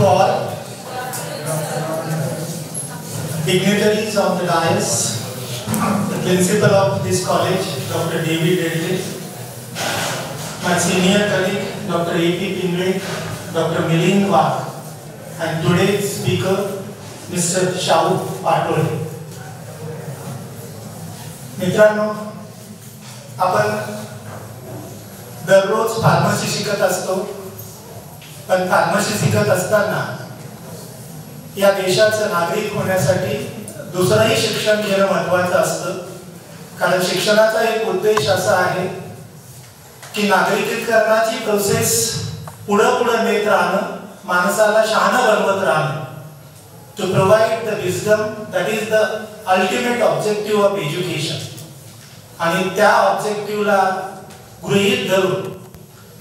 to all dignitaries of the dais, the principal of this college, Dr. David Redley, my senior colleague, Dr. A.P. Pingle, Dr. Milind Wagh, and today's speaker, Mr. Shahu Patole. मित्रांनो, आपण दररोज pharmacy शिकत असतो, पण pharmacy शिकत असताना या देशाचं नागरिक होण्यासाठी दुसरंही शिक्षण घेणं महत्त्वाचं असतं. कारण शिक्षणाचा एक उद्देश असा आहे की नागरिकीकरणाची प्रोसेस पुढे नेत राहणं, माणसाला शहाणं बनवत राहणं. To provide the wisdom, that is the ultimate objective of education. आणि त्या ऑब्जेक्टिव्हला गृहीत धरून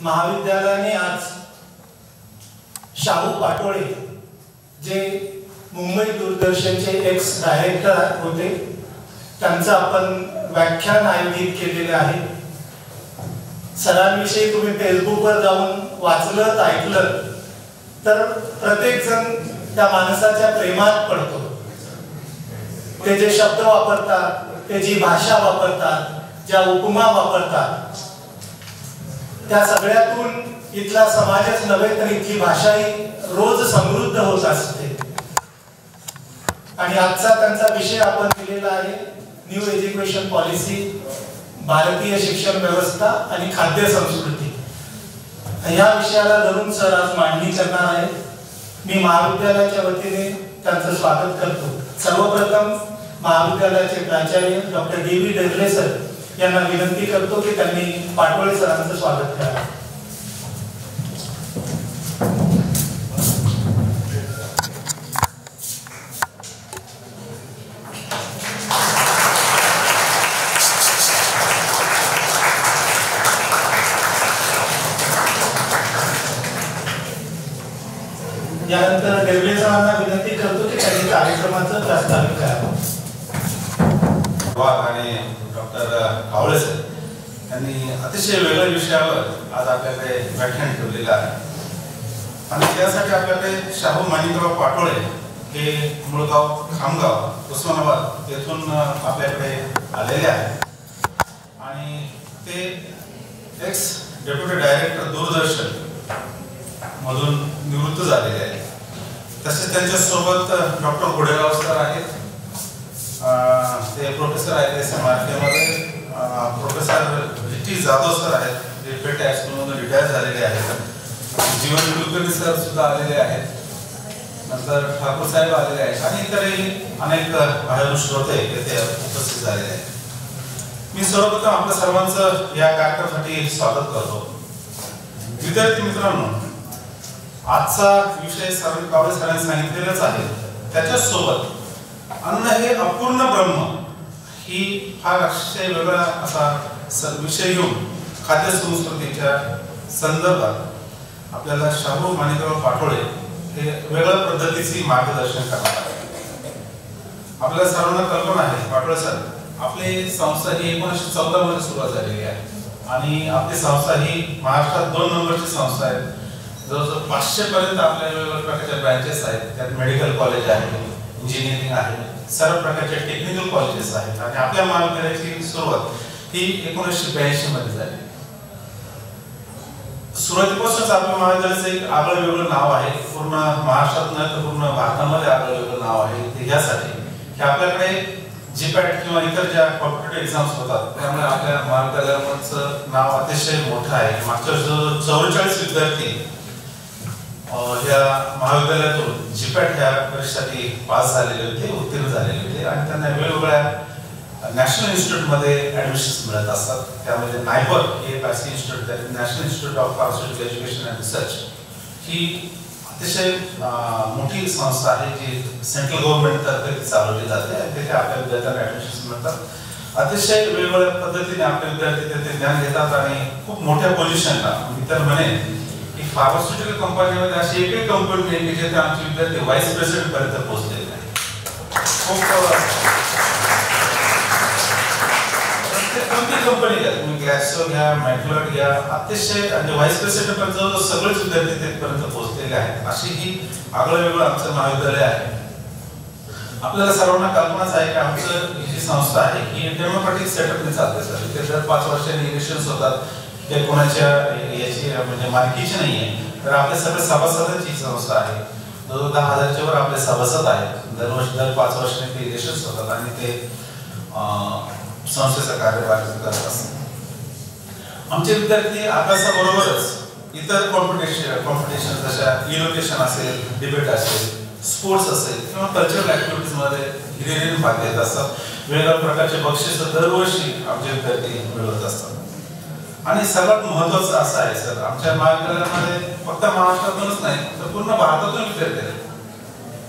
महाविद्यालयाने आज शाहू पाटोळे, जे मुंबई दूरदर्शनचे एक्स डायरेक्टर होते, त्यांचं आपण व्याख्यान आयोजित केलेले आहे. सरांविषयी तुम्ही फेसबुकवर जाऊन वाचलं ऐकलं तर प्रत्येक जण त्या माणसाच्या प्रेमात पडतो. ते जे शब्द वापरतात, ते जी भाषा वापरतात, ज्या उपमा वापरतात, त्या सगळ्यातून इथला समाजच नव्हे तर इथली भाषाही रोज समृद्ध होत असते. आणि आजचा त्यांचा विषय आपण दिलेला आहे न्यू एज्युकेशन पॉलिसी, भारतीय शिक्षण व्यवस्था आणि खाद्य संस्कृती. या विषयाला धरून सर आज मांडणी करणार आहेत. मी महाविद्यालयाच्या वतीने त्यांचं स्वागत करतो. सर्वप्रथम महाविद्यालयाचे प्राचार्य डॉक्टर डेव्हिड रेडले सर यांना विनंती करतो की त्यांनी पाटोळे सरांचं स्वागत करावं. यानंतर डेव्हिड सरांना विनंती करतो की त्यांनी कार्यक्रमाचं प्रस्तावित करावं. आणि डॉक्टर कावळे सर यांनी अतिशय वेगळ्या विषयावर आज आपल्याकडे व्याख्यान ठेवलेलं आहे. आणि त्यासाठी आपल्याकडे शाहू माणिकराव पाटोळे हे मुळगाव, खामगाव, उस्मानाबाद येथून आपल्याकडे आलेले आहेत. आणि ते एक्स डेप्युटी डायरेक्टर दूरदर्शन मधून निवृत्त झालेले आहेत. तसेच त्यांच्यासोबत डॉक्टर घोडेगाव सर आहेत, ते प्रोफेसर आहेत SMRK मध्ये. प्रोफेसर VT जाधव सर आहेत, जे पेट हायस्कूलमधून रिटायर झालेले आहेत. जीवन कुलकर्णी सर सुद्धा आलेले आहेत. नंतर ठाकूर साहेब आलेले आहेत आणि इतरही अनेक बाहेरून श्रोते येथे उपस्थित झालेले आहेत. मी सर्वप्रथम आपल्या सर्वांचं या कार्यक्रमासाठी स्वागत करतो. विद्यार्थी मित्रांनो, आजचा विषय कावळे सरांनी सांगितलेलाच आहे. त्याच्यासोबत अन्न हे अपूर्ण ब्रह्म ही फार अतिशय वेगळा असा विषय घेऊन खाद्य संस्कृतीच्या संदर्भात आपल्याला शाहू माणिकराव पाटोळे हे वेगळ्या पद्धतीचे मार्गदर्शन करणार आहे. आपल्याला सर्वांना कल्पना आहे, पाटोळे सर आपली संस्था ही 1914 मध्ये सुरुवात झालेली आहे आणि आपली संस्था ही महाराष्ट्रात 2 नंबरची संस्था आहे. जवळजवळ 500 पर्यंत आपल्या वेगवेगळ्या प्रकारच्या ब्रँचेस आहेत. त्यात मेडिकल कॉलेज आहे, इंजिनिअरिंग आहे, सर्व प्रकारचे टेक्निकल कॉलेजेस आहेत. आणि आपल्या महाविद्यालयाची सुरुवात ही 1982 मध्ये झाली. सुरुवातीपासूनच आपल्या महाविद्यालयाचं एक आगळं वेगळं नाव आहे. पूर्ण महाराष्ट्रात नाही तर पूर्ण भारतामध्ये आगळं वेगळं नाव आहे. ते ह्यासाठी की आपल्याकडे जीपॅट किंवा इतर ज्या कॉम्पिटेटिव्ह एक्झाम्स होतात त्यामुळे आपल्या महाविद्यालयाचं नाव अतिशय मोठं आहे. मागच्या 44 विद्यार्थी या महाविद्यालयातून जीपॅट ह्या परीक्षेसाठी पास झालेले होते, उत्तीर्ण झालेले होते. आणि त्यांना वेगवेगळ्या नॅशनल इन्स्टिट्यूटमध्ये ऍडमिशन्स मिळत असतात. त्यामध्ये नायपर ही एक अशी इन्स्टिट्यूट आहे, national institute of pharmaceutical education and research. ही अतिशय मोठी संस्था आहे जी सेंट्रल गव्हर्नमेंट तर्फे चालवली जाते. आणि तिथे आपल्या विद्यार्थ्यांना ऍडमिशन्स मिळतात. अतिशय वेगवेगळ्या पद्धतीने आपले विद्यार्थी तिथे ज्ञान घेतात आणि खूप मोठ्या पोझिशनला, मी तर म्हणेन की फार्मास्युटिकल कंपनीमध्ये अशी एकही कंपनी नाही की जिथे आमचे विद्यार्थी व्हाईस प्रेसिडेंट पर्यंत पोहोचलेले नाही. खूप प्रत्येक कोणती कंपनी घ्या, तुम्ही ग्लॅक्सो घ्या, मॅक्युलर घ्या, अतिशय म्हणजे व्हाईस प्रेसिडेंट पर्यंत सगळेच विद्यार्थी तिथपर्यंत पोहोचलेले आहेत. अशी ही आगळं वेगळं आमचं महाविद्यालय आहे. आपल्याला सर्वांना कल्पनाच आहे की आमचं ही जी संस्था आहे ही डेमोक्रॅटिक सेटअपने चालते सर. ते दर 5 वर्षांनी इलेक्शन्स होतात, ते कोणाच्या याची म्हणजे मालकीची नाही आहे. तर आपले सगळे सभासदांची ही संस्था आहे. 10,000च्या वर आपले सभासद आहेत. दर 5 वर्षांनी ते इलेक्शन्स होतात आणि ते संस्थेचा कार्यभार करत असतात. आमचे विद्यार्थी अभ्यासाबरोबरच इतर कॉम्पिटिशन जशा इनोव्हेशन असेल, डिबेट असेल, स्पोर्ट्स असेल किंवा कल्चरल ऍक्टिव्हिटीज मध्ये हिरिरीने भाग घेत असतात. वेगवेगळ्या प्रकारचे बक्षीस दरवर्षी आमचे विद्यार्थी मिळवत असतात. आणि सगळ्यात महत्वाचं असं आहे सर, आमच्या महाविद्यालयामध्ये फक्त महाराष्ट्रातूनच नाही तर पूर्ण भारतातून विद्यार्थी आहेत.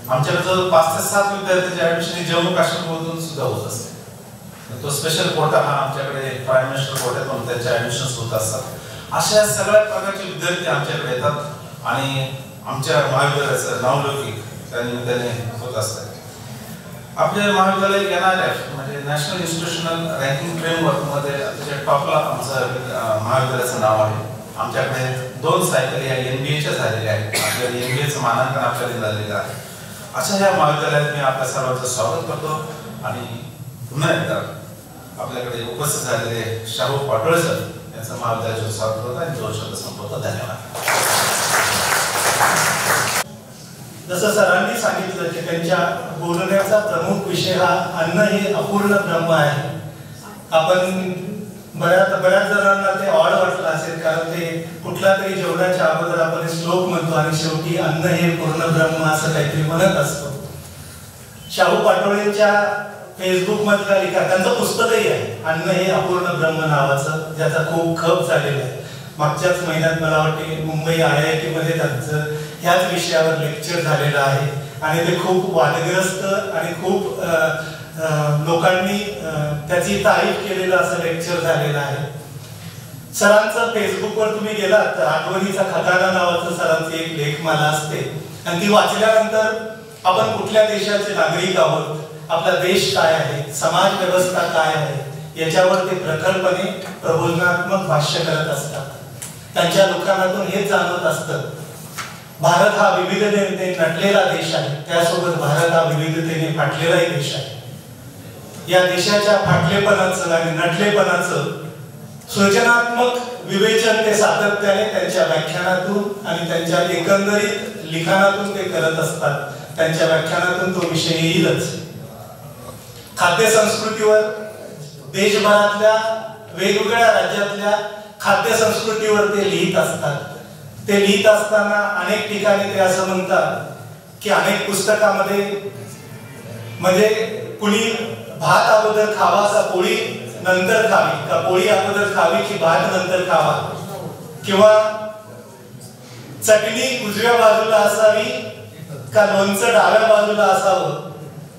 आमच्याकडे जवळ 5 ते 7 विद्यार्थ्यांची ऍडमिशन जम्मू काश्मीरमधून सुद्धा होत असते. तो स्पेशल कोटा हा आमच्याकडे प्राईम मिनिस्टर कोट्यातून त्यांच्या ऍडमिशन्स होत असतात. अशा सगळ्या प्रकारचे विद्यार्थी आमच्याकडे येतात आणि आमच्या महाविद्यालयाचं नावलौकिक त्याने होत असतात. आपल्या महाविद्यालय NIRF म्हणजे नॅशनल इन्स्टिट्यूशनल रँकिंग फ्रेमवर्क मध्ये त्याच्या टॉपला आमचं महाविद्यालयाचं नाव आहे. आमच्याकडे 2 सायकल या MBAच्या झालेल्या आहेत. आपल्याला MBAचं मानांकन आपल्याला झालेलं आहे. अशा ह्या महाविद्यालयात मी आपल्या सर्वांचं स्वागत करतो आणि पुन्हा एकदा आपल्याकडे उपस्थित झालेले शाहू पाटोळे सर यांचं महाविद्यालयाचं स्वागत करतो आणि 2 शब्द संपवतो. धन्यवाद. जसं सरांनी सांगितलं की त्यांच्या बोलण्याचा प्रमुख विषय हा अन्न हे अपूर्ण ब्रह्म आहे. आपण बऱ्याच जणांना ते ऑड वाटलं असेल कारण ते कुठल्या तरी जेवणाच्या अगोदर आपण श्लोक म्हणतो आणि शेवटी अन्न हे पूर्ण ब्रह्म असं काहीतरी म्हणत असतो. शाहू पाटोळेंच्या फेसबुक मधल्या लिखा त्यांचं पुस्तकही आहे अन्न हे अपूर्ण ब्रह्म नावाचं, ज्याचा खूप खप झालेला आहे. मागच्याच महिन्यात मला वाटते मुंबई IIT मध्ये त्यांचं ह्याच विषयावर लेक्चर झालेलं आहे आणि ते खूप वादग्रस्त आणि खूप लोकांनी त्याची तारीफ केलेलं असं लेक्चर झालेलं आहे. सरांचं फेसबुकवर तुम्ही गेलात तर आठवणीचा खजाना नावाचं सरांची एक लेखमाला असते आणि ती वाचल्यानंतर आपण कुठल्या देशाचे नागरिक आहोत, आपला देश काय आहे, समाज व्यवस्था काय आहे याच्यावर ते प्रखरपणे प्रबोधनात्मक भाष्य करत असतात. त्यांच्या लिखाणातून हेच जाणवत असतं. भारत हा विविधतेने नटलेला देश आहे, त्यासोबत भारत हा विविधतेने फाटलेलाही देश आहे. या देशाच्या फाटलेपणाचं आणि नटलेपणाचं सृजनात्मक विवेचन ते सातत्याने त्यांच्या व्याख्यानातून आणि त्यांच्या एकंदरीत लिखाणातून ते करत असतात. त्यांच्या व्याख्यानातून तो विषय येईलच. खाद्य संस्कृतीवर देशभरातल्या वेगवेगळ्या राज्यातल्या खाद्य संस्कृतीवर ते लिहित असतात. ते लिहित असताना अनेक ठिकाणी ते असं म्हणतात की अनेक पुस्तकामध्ये म्हणजे कुणी भात अगोदर खावा का पोळी नंतर खावी, का पोळी अगोदर खावी की भात नंतर खावा, किंवा चटणी उजव्या बाजूला असावी का लोणचं डाव्या बाजूला असावं,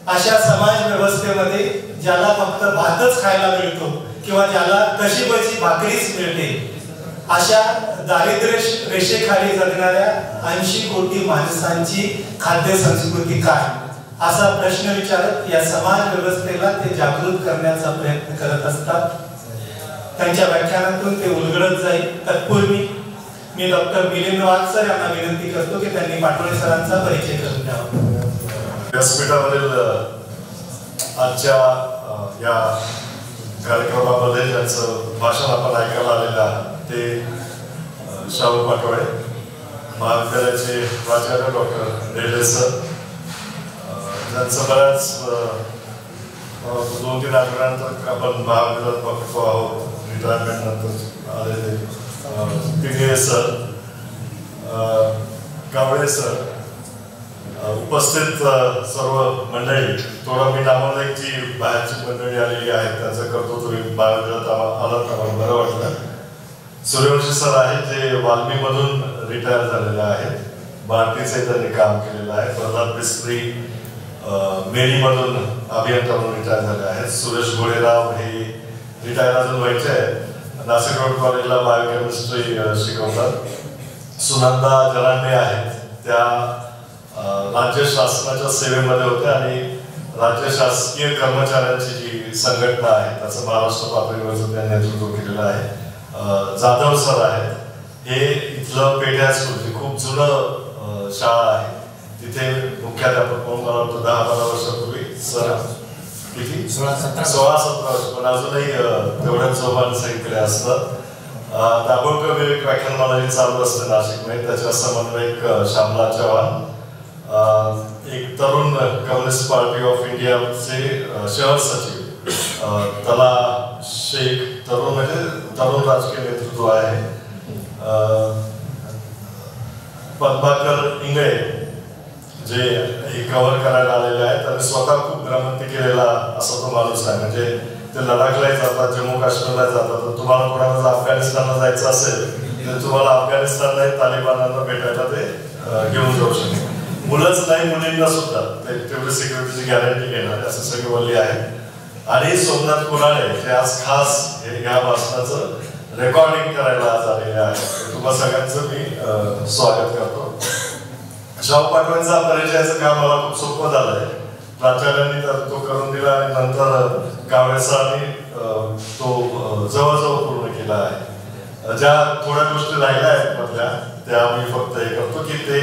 अशा समाज व्यवस्थेमध्ये ज्याला फक्त भातच खायला मिळतो किंवा ज्याला कशीबशी भाकरीच मिळते, अशा दारिद्र्य रेषेखाली जगणाऱ्या 80 कोटी माणसांची खाद्य संस्कृती काय, असा प्रश्न विचारत या समाज व्यवस्थेला ते जागृत करण्याचा प्रयत्न करत असतात. त्यांच्या व्याख्यानातून ते उलगडत जाईल. तत्पूर्वी मी डॉक्टर मिलिंद वाघ सर यांना विनंती करतो की त्यांनी पाटोळे सरांचा परिचय करून द्यावा. व्यासपीठावरील आजच्या या कार्यक्रमामध्ये ज्यांचं भाषण आपण ऐकायला आलेलं आहे ते शाहू पाटोळे, महाविद्यालयाचे प्राचार्य डॉक्टर रेल्वे सर, ज्यांचं बऱ्याच 2-3 आठवड्यानंतर आपण महाविद्यालयात बघतो आहोत, रिटायरमेंट नंतर आलेले पिंगळे सर, कावळे सर, उपस्थित सर्व मंडळी, थोडा मी नामोल्लेख जी बाहेरची मंडळी आलेली आहेत त्यांचं करतो. तुम्ही महाविद्यालयात आलात आम्हाला बरं वाटलं. सूर्यवंशी सर आहेत जे वाल्मीमधून रिटायर झालेले आहेत, भारतीचे त्यांनी काम केलेलं आहे. प्रल्हाद बिस्त्री मेरीमधून अभियंता म्हणून रिटायर झाले आहेत. सुरेश घोडेराव हे रिटायर अजून व्हायचे आहेत, नाशिक रोड कॉलेजला बायोकेमिस्ट्री शिकवतात. सुनंदा जरांडे आहेत, त्या राज्य शासनाच्या सेवेमध्ये होत्या आणि राज्य शासकीय कर्मचाऱ्यांची जी संघटना आहे त्याचं महाराष्ट्र पातळीवरचं त्यांनी नेतृत्व केलेलं आहे. जाधव सर आहेत, हे इथलं पेठ हायस्कूल खूप जुनं शाळा आहे, तिथे मुख्याध्यापक म्हणून मला वाटतं 10-12 वर्षापूर्वी सर किती 16-17 वर्ष, पण अजूनही तेवढ्याच जोमाने सगळीकडे असतं. दाभोळकर विवेक व्याख्यानमाला चालू असते नाशिकमध्ये, त्याच्या समन्वयक श्यामला चव्हाण, एक तरुण कम्युनिस्ट पार्टी ऑफ इंडियाचे शहर सचिव तला शेख, तरुण म्हणजे तरुण राजकीय नेतृत्व आहे. पद्माकर इंगळे जे हे कव्हर करायला आलेले आहेत, त्यांनी स्वतः खूप भ्रमंती केलेला असा तो माणूस आहे. म्हणजे ते लडाखलाही जातात, जम्मू काश्मीरला जातात. तर तुम्हाला कोणाला जर अफगाणिस्तानला जायचं असेल तर तुम्हाला अफगाणिस्तानला तालिबानांना भेटायला ते घेऊन जाऊ शकतात. मुलंच नाही, मुलींना सुद्धा ते तेवढी सिक्युरिटीची गॅरंटी घेणार असं सगळी वल्ली आहे. आणि सोमनाथ कुराडे जे आज खास या भाषणाचं रेकॉर्डिंग करायला आज आलेले आहे. तुम्हा सगळ्यांचं मी स्वागत करतो. शाहू पाटलांचा परिचयाचं काम मला खूप सोपं झालंय. प्राचार्यांनी तो करून दिला आणि नंतर कावळे सरांनी तो जवळजवळ पूर्ण केला आहे. ज्या थोड्या गोष्टी राहिल्या आहेत मधल्या त्या मी फक्त हे करतो की ते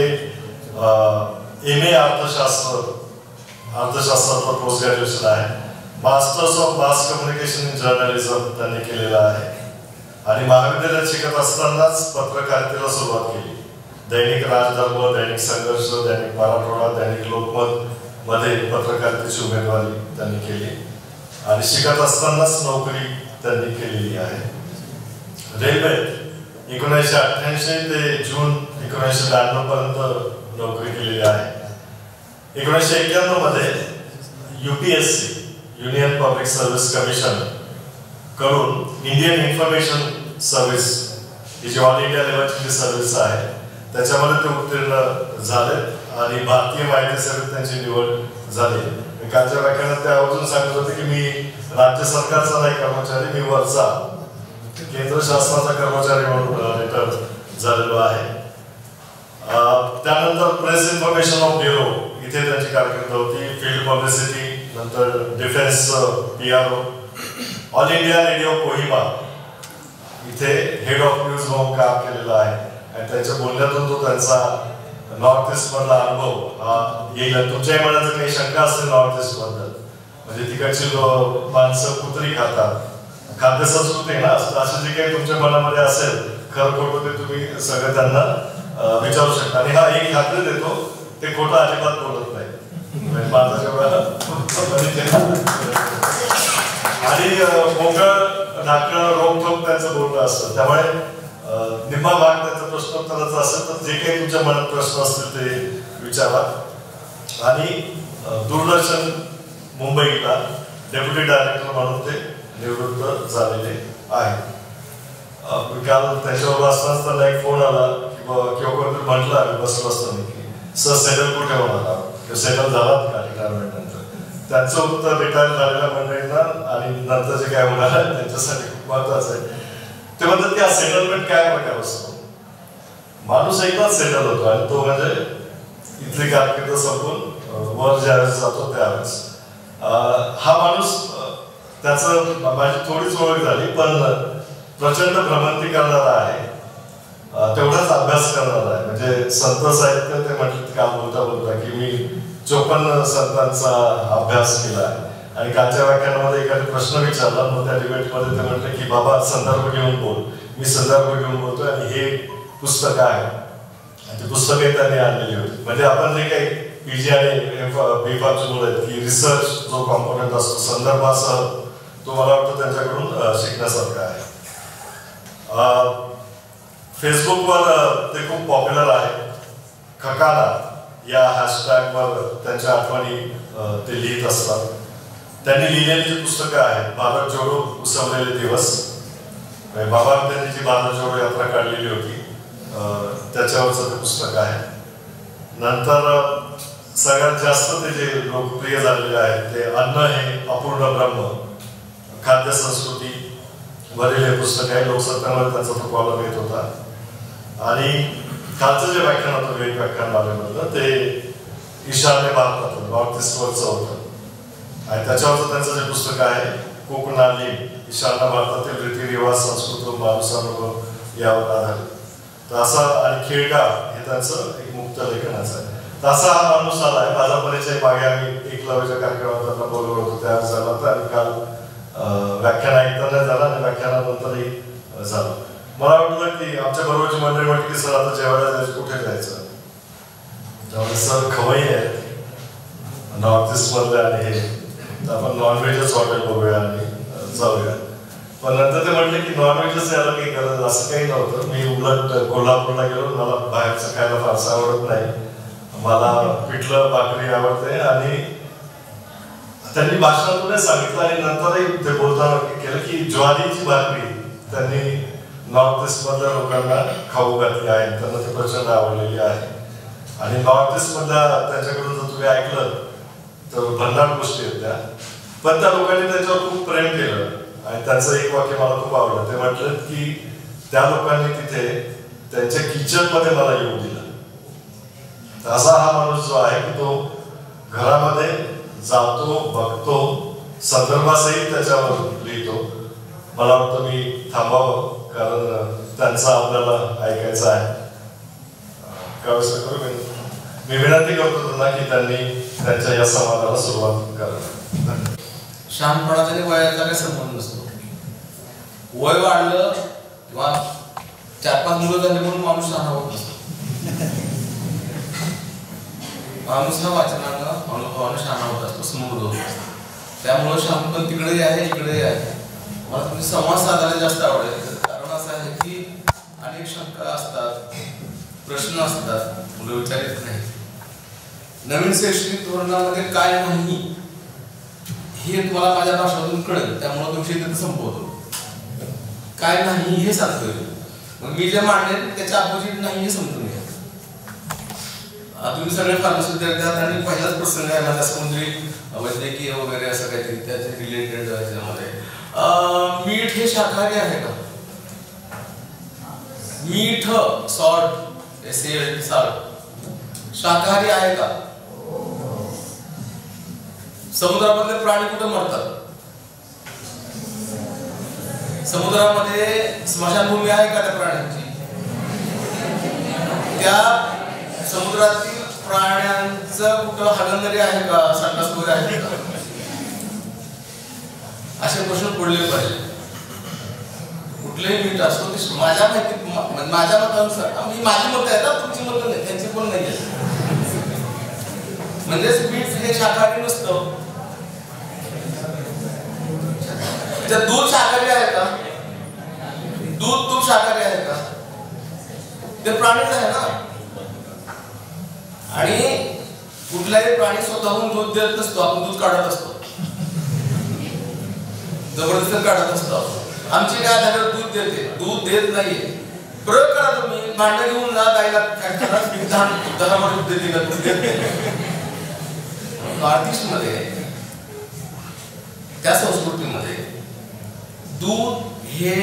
MA अर्थशास्त्रातलं पोस्ट ग्रॅज्युएशन आहे. Masters of mass communication in journalism त्यांनी केलेलं आहे. आणि महाविद्यालयात शिकत असतानाच पत्रकारितेला सुरुवात केली. दैनिक राजधर्म, दैनिक संघर्ष, दैनिक मराठवाडा, दैनिक लोकमत मध्ये पत्रकारितेची उमेदवारी त्यांनी केली. आणि शिकत असतानाच नोकरी त्यांनी केलेली आहे. रेल्वेत 1988 ते जून 1992 पर्यंत नोकरी केलेली आहे. 1991 मध्ये UPSC union public service commission कडून इंडियन इन्फॉर्मेशन सर्व्हिस ही जी ऑल इंडिया लेवलची जी सर्व्हिस आहे त्याच्यामध्ये ते उत्तीर्ण झाले आणि भारतीय माहिती सेवेत त्यांची निवड झाली. कालच्या व्याख्यानात ते आवर्जून सांगत होते की मी राज्य सरकारचा नाही कर्मचारी, मी वरचा केंद्र शासनाचा कर्मचारी म्हणून रिटायर झालेलो आहे. त्यानंतर प्रेस इन्फॉर्मेशन ऑफ ब्युरो इथे त्यांची कारकीर्द होती. फील्ड पब्लिसिटी, नंतर defence PRO, all India radio Kohima इथे हेड ऑफ न्यूज म्हणून काम केलेलं आहे. आणि त्यांच्या बोलण्यातून तो त्यांचा नॉर्थ ईस्ट मधला अनुभव हा येईल. तुमच्याही मनात काही शंका असते नॉर्थ ईस्ट बद्दल, म्हणजे तिकडची माणसं कुत्री खातात, खाद्य संस्कृती ना, असं जे काही तुमच्या मनामध्ये असेल खरं खोटं ते तुम्ही सगळं त्यांना विचारू शकता. आणि हा एक खात्री देतो, ते खोटं अजिबात बोलत नाही. माझा जेवढा आणि मोकळं ढाकळं रोखोक त्यांचं बोलणं असतं. त्यामुळे निम्मा भाग त्याचा प्रश्नोत्तराचा असेल तर जे काही तुमच्या मनात प्रश्न असतील ते विचारा. आणि दूरदर्शन मुंबईला डेप्युटी डायरेक्टर म्हणून ते निवृत्त झालेले आहेत. काल त्याच्यावर असतानाच त्यांना एक फोन आला किंवा कोणतरी म्हटलं आम्ही बसलो असताना की सर सेटल कुठे होणार, सेटल झालात का रिटायरमेंट नंतर. त्यांचं उत्तर रिटायर झालेल्या मंडळींना आणि नंतर जे काय होणार आहे त्यांच्यासाठी खूप महत्वाचं आहे. ते म्हणतात की हा सेटलमेंट काय प्रकार असतो. माणूस एकदाच सेटल होतो आणि तो म्हणजे इथली कारकीर्द संपून वर ज्यावेळेस जातो त्यावेळेस. हा माणूस त्याचं माझी थोडीच ओळख झाली, पण प्रचंड भ्रमंती करणारा आहे, तेवढाच अभ्यास करणारा आहे. म्हणजे संत साहित्य ते म्हटलं काल बोलता बोलता की मी 54 संतांचा अभ्यास केला आहे. आणि कालच्या व्याख्यानामध्ये एखादा प्रश्न विचारला, मग त्या डिबेटमध्ये ते म्हटलं की बाबा संदर्भ घेऊन बोल. मी संदर्भ घेऊन बोलतोय आणि हे पुस्तक आहे. आणि ती पुस्तके त्यांनी आणलेली होती. म्हणजे आपण जे काही PG आणि B.Pharmची मुलं आहेत की रिसर्च जो कॉम्पोनंट असतो संदर्भासह, तो मला वाटतं त्यांच्याकडून शिकण्यासारखा आहे. फेसबुकवर ते खूप पॉप्युलर आहे. खकाना या हॅशटॅगवर त्यांच्या आठवणी ते लिहित असतात. त्यांनी लिहिलेली जी पुस्तकं आहेत, भारत जोडो उसवलेले दिवस, बाबांनी जी भारत जोडो यात्रा काढलेली होती त्याच्यावरचं ते पुस्तक आहे. नंतर सगळ्यात जास्त ते जे लोकप्रिय झालेले आहेत ते अन्न हे अपूर्ण ब्रह्म, खाद्य संस्कृती वरील हे पुस्तक आहे. लोकसत्तामध्ये त्यांचा तो कॉलम येत होता. आणि कालचं जे व्याख्यान होतं वेग व्याख्यान मालेमधलं ते ईशान्य भारतातून नॉर्थ ईस्ट वरचं होतं. आणि त्याच्यावरचं त्यांचं जे पुस्तक आहे कोकणाली ईशान्य भारतातील रीतिरिवाज संस्कृत माणूसानुभव यावर आधारित. तर असा आणि खेळगाव हे त्यांचं एक मुक्त लेखनाचं आहे. तर असा हा माणूस आला आहे. माझा परिचय मागे आम्ही एकलव्याच्या कार्यक्रमात त्यांना बोलवलं होतं त्यावेळेस झाला होता आणि काल व्याख्यान ऐकताना झाला आणि व्याख्यानानंतरही झालं. मला वाटलं की आमच्या बरोबरची मंडळी म्हटली की सर आता जेवायला जायचं कुठे जायचं, त्यामुळे सर खवई आहेत नॉर्थ ईस्ट मधले आणि हे, तर आपण नॉनव्हेजच हॉटेल बघूया आणि जाऊया. पण नंतर ते म्हटले की नॉनव्हेजच यायला काही गरज असं काही नव्हतं. मी उलट कोल्हापूरला गेलो, मला बाहेरचं खायला फारसं आवडत नाही, मला पिठलं भाकरी आवडते. आणि त्यांनी भाषणातूनच सांगितलं आणि नंतरही ते बोलताना केलं की ज्वारीची भाकरी त्यांनी नॉर्थ ईस्ट मधल्या लोकांना खाऊ घातली आहे, त्यांना ती प्रचंड आवडलेली आहे. आणि नॉर्थ ईस्ट मधल्या त्यांच्याकडून जर तुम्ही ऐकलं तर भन्नाट गोष्टी आहेत त्या, पण त्या लोकांनी त्याच्यावर खूप प्रेम केलं. आणि त्यांचं एक वाक्य मला खूप आवडलं. ते म्हटलं की त्या लोकांनी तिथे त्यांच्या किचन मध्ये मला येऊ दिलं. तर असा हा माणूस जो आहे की तो घरामध्ये जातो, बघतो, संदर्भासहित त्याच्यावर लिहितो. मला वाटतं मी थांबावं कारण त्यांचा आपल्याला ऐकायचं आहे. मी विनंती करतो त्यांना की त्यांनी त्यांच्या या संवादाला सुरुवात करावी. शहाणपणाचा आणि वयाचा काही संबंध नसतो. वय वाढलं किंवा 4-5 मुलं झाली म्हणून माणूस शहाणा होत नसतो. माणूस हा वाचनानं अनुभवानं शहाणा होत असतो, समृद्ध होत असतो. त्यामुळे शहाणपण तिकडेही आहे इकडेही आहे. मला तुम्ही संवाद साधायला जास्त आवडेल. कारण असं आहे की अनेक शंका असतात, प्रश्न असतात, मुलं विचारित नाही. नवीन शैक्षणिक धोरणामध्ये काय नाही हे तुम्हाला माझ्या भाषणातून कळेल, त्यामुळे तो विषय तिथे संपवतो. काय नाही हे सांगतोय, मग मी जे मांडेल त्याच्या अपोजिट नाही हे समजून घ्या. तुम्ही सगळे फार्मसी विद्यार्थी आहात आणि पहिलाच प्रसंग आहे माझा समुद्री वैद्यकीय वगैरे असं काहीतरी त्याचे रिलेटेड ह्याच्यामध्ये. मीठ हे शाकाहारी आहे का? मीठ सॉल्ट सॉल्ट शाकाहारी आहे का? समुद्रामधले प्राणी कुठे मरतात? समुद्रामध्ये स्मशानभूमी आहे का त्या प्राण्यांची? त्या समुद्रातील प्राण्यांचं कुठं हागणदारी आहे का? संडासखोरी आहे का? असे प्रश्न पडले पाहिजे. कुठलेही मीठ असो ते माझ्या माहिती माझ्या मतानुसार माझी मतं आहेत, तुमची मतं नाही, त्यांची पण नाही आहेत. म्हणजेच मीठ हे शाकाहारी नसतं. दूध शाकाहारी आहे का? दूध तूप शाकाहारी आहे का? ते प्राणीच आहे ना. आणि कुठलाही प्राणी स्वतःहून दूध देत नसतो, आपण दूध काढत असतो, जबरदस्ती काढत असतो. आमची काय झालं दूध देते, दूध देत नाहीये. प्रयोग करा तुम्ही, भांडण घेऊन जा गायला दूध देते. नॉर्थ मध्ये त्या संस्कृतीमध्ये दूध हे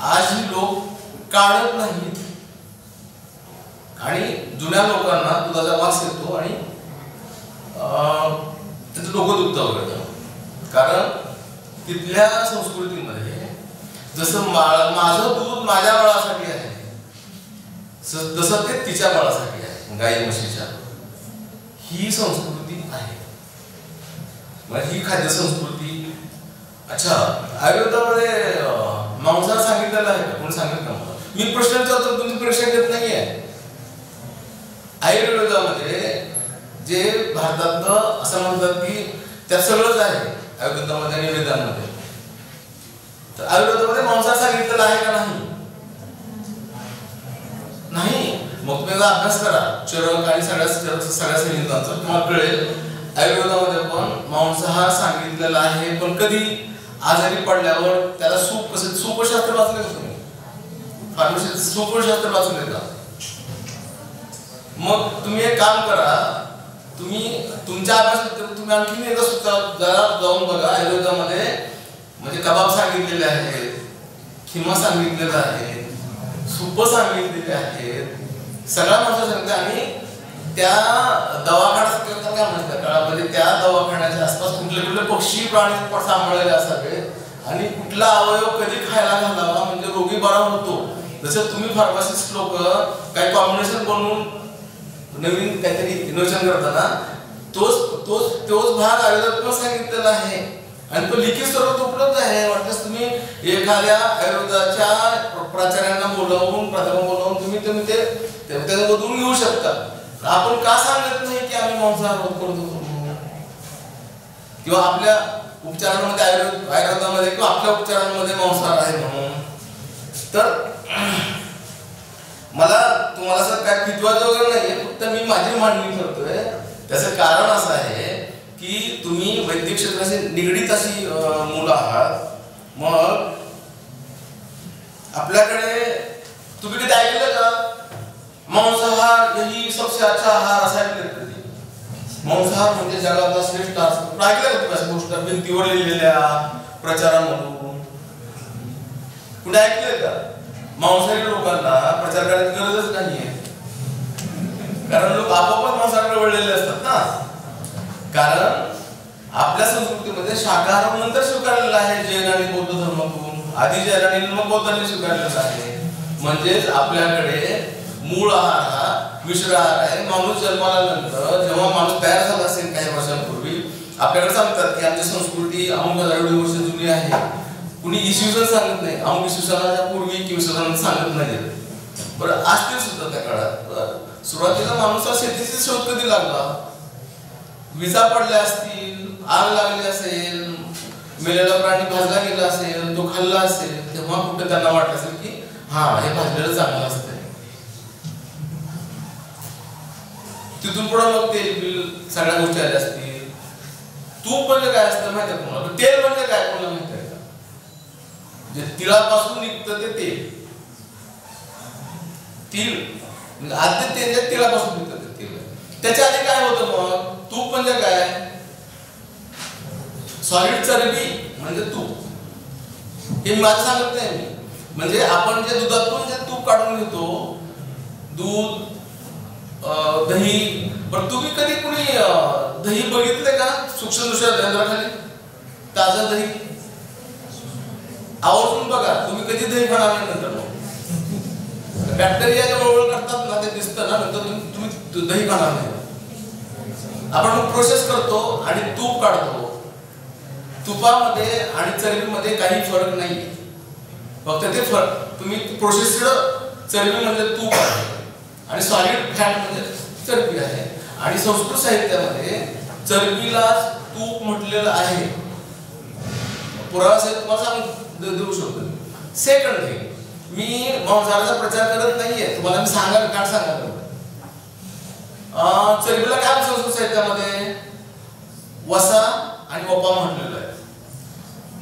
आजही लोक काढत नाहीत. आणि जुन्या लोकांना दुधाचा वास येतो आणि त्याचं डोकं दुखतं वगैरे. कारण तिथल्या संस्कृतीमध्ये जसं माझं दूध माझ्या बाळासाठी आहे तसं ते तिच्या बाळासाठी आहे, गाई म्हशीच्या. ही संस्कृती आहे. मग ही खाद्य संस्कृती. अच्छा, आयुर्वेदामध्ये मांसाहार सांगितलेलं आहे का? कोण सांगितलं मला? मी प्रश्न विचारतो, तुमची परीक्षा घेत नाहीये. आयुर्वेदामध्ये जे भारतातलं असं म्हणतात की त्यात सगळंच आहे आयुर्वेदामध्ये आणि वेदांमध्ये. तर आयुर्वेदामध्ये मांसाहार सांगितलेलं आहे का? नाही. मग तुम्ही अभ्यास करा चरक आणि सगळ्या संहितांचा, तुम्हाला कळेल आयुर्वेदामध्ये पण मांसाहार सांगितलेला आहे. पण कधी आजारी पडल्यावर त्याला सूप कसं, सूपशास्त्र वाचले का तुम्ही? फार्मसी सूपशास्त्र वाचले का? मग तुम्ही एक काम करा, तुम्ही तुमच्या अभ्यासात तुम्ही आणखी एकदा सुद्धा जरा जाऊन बघा. आयुर्वेदामध्ये म्हणजे कबाब सांगितलेले आहेत, खिमा सांगितलेला आहे, सूप सांगितलेले आहेत, सगळ्या माणसं सांगते. आणि त्या दवाखान्यात काय म्हणतात काळामध्ये त्या दवाखान्याच्या आसपास कुठले कुठले पक्षी प्राणी सांभाळलेले असावे आणि कुठला अवयव कधी खायला घालावा म्हणजे रोगी बरा होतो. जसं तुम्ही फार्मासिस्ट लोक काही कॉम्बिनेशन बनवून नवीन काहीतरी इनोव्हेशन करताना तोच भाग आयुर्वेदात पण सांगितलेला आहे आणि तो लिखित स्वरूपात उपलब्ध आहे. वाटल्यास तुम्ही एखाद्या आयुर्वेदाच्या प्राचार्यांना बोलावून प्राध्यापक बोलावून तुम्ही ते त्याच्यामधून घेऊ शकता. आपण का सांगत नाही की आम्ही मांसाहार करतो किंवा आपल्या उपचारांमध्ये आयुर्वेदामध्ये किंवा आपल्या उपचारांमध्ये मांसाहार आहे म्हणून. तर मला तुम्हाला असं काय फितवायचं वगैरे नाहीये, फक्त मी माझी मांडणी करतोय. त्याचं कारण असं आहे की तुम्ही वैद्यक क्षेत्राशी निगडीत अशी मुलं आहात. मग आपल्याकडे तुम्ही कधी ऐकलं का मांसाहार यही सबसे अच्छा आहार असा ऐकलं कधी? मांसाहार म्हणजे जगातला श्रेष्ठ आहार ऐकलं का तुम्ही? अशा गोष्ट भिंतीवर लिहिलेल्या प्रचारांमधून कुठे ऐकलंय का? मांसाहारी लोकांना प्रचार करायची गरजच नाहीये, कारण लोक आपोआपच मांसाहाराकडे वळलेले असतात ना. कारण आपल्या संस्कृतीमध्ये शाकाहार नंतर स्वीकारलेला आहे जैन आणि बौद्ध धर्मातून. आधी जैनांनी मग बौद्धांनी स्वीकारलेला आहे. म्हणजेच आपल्याकडे मूळ आहार हा मिश्र आहार आहे. माणूस जन्माला नंतर जेव्हा माणूस तयार झाला असेल काही वर्षांपूर्वी आपल्याकडे सांगतात की आमची संस्कृती अमुक हजारो वर्ष जुनी आहे. कुणी इसवी सन सांगत नाही, अमुक इसवी सनाच्या पूर्वी किंवा सनात सांगत नाही. बरं असतील सुद्धा त्या काळात सुरुवातीला माणूस शेतीचा शोध कधी लागला? विजा पडल्या असतील, आग लागली असेल, मेलेला प्राणी भाजला गेला असेल, तो खाल्ला असेल, तेव्हा कुठे त्यांना वाटलं असेल की हा हे भाजलेलं चांगलं असतं. तिथून पुढे मग तेल बिल सगळ्या गोष्टी आल्या असतील. तूप म्हणजे काय असतं माहिती आहे तुम्हाला? तेल म्हणजे काय कोणाला माहिती आहे का? जे तिळापासून निघतं ते तेल. तीळ म्हणजे आद्य तेल तिळापासून निघतं ते तेल. त्याच्या आधी काय होतं मग? तूप म्हणजे काय? सॉलिड चरबी म्हणजे तूप. हे मला सांगत नाही मी. म्हणजे आपण जे दुधातून जे तूप काढून घेतो, दूध, दही. पण तुम्ही कधी कुणी दही बघितले का सूक्ष्मदृष्ट्या यंत्राखाली? ताजं दही आवर्जून बघा. तुम्ही कधी दही खाणार नाही नंतर. बॅक्टेरिया जवळ करतात ना ते दिसतं ना, नंतर तुम्ही दही खाणार नाही. आपण प्रोसेस करतो आणि तूप काढतो. तुपामध्ये आणि चरबीमध्ये काही फरक नाही, फक्त ते फरक तुम्ही प्रोसेस्ड चरबी म्हणजे तूप आहे आणि सॉलिड फॅट म्हणजे चरबी आहे. आणि संस्कृत साहित्यामध्ये चरबीला तूप म्हटलेलं आहे. पुरावा साहेब तुम्हाला सांग देऊ शकतो. सेकंड थिंग, मी मांसाहाराचा प्रचार करत नाहीये, तुम्हाला मी सांगायला काय सांगायला. चरबीला काय संस्कृत साहित्यामध्ये वसा आणि वपा म्हटलेलं आहे.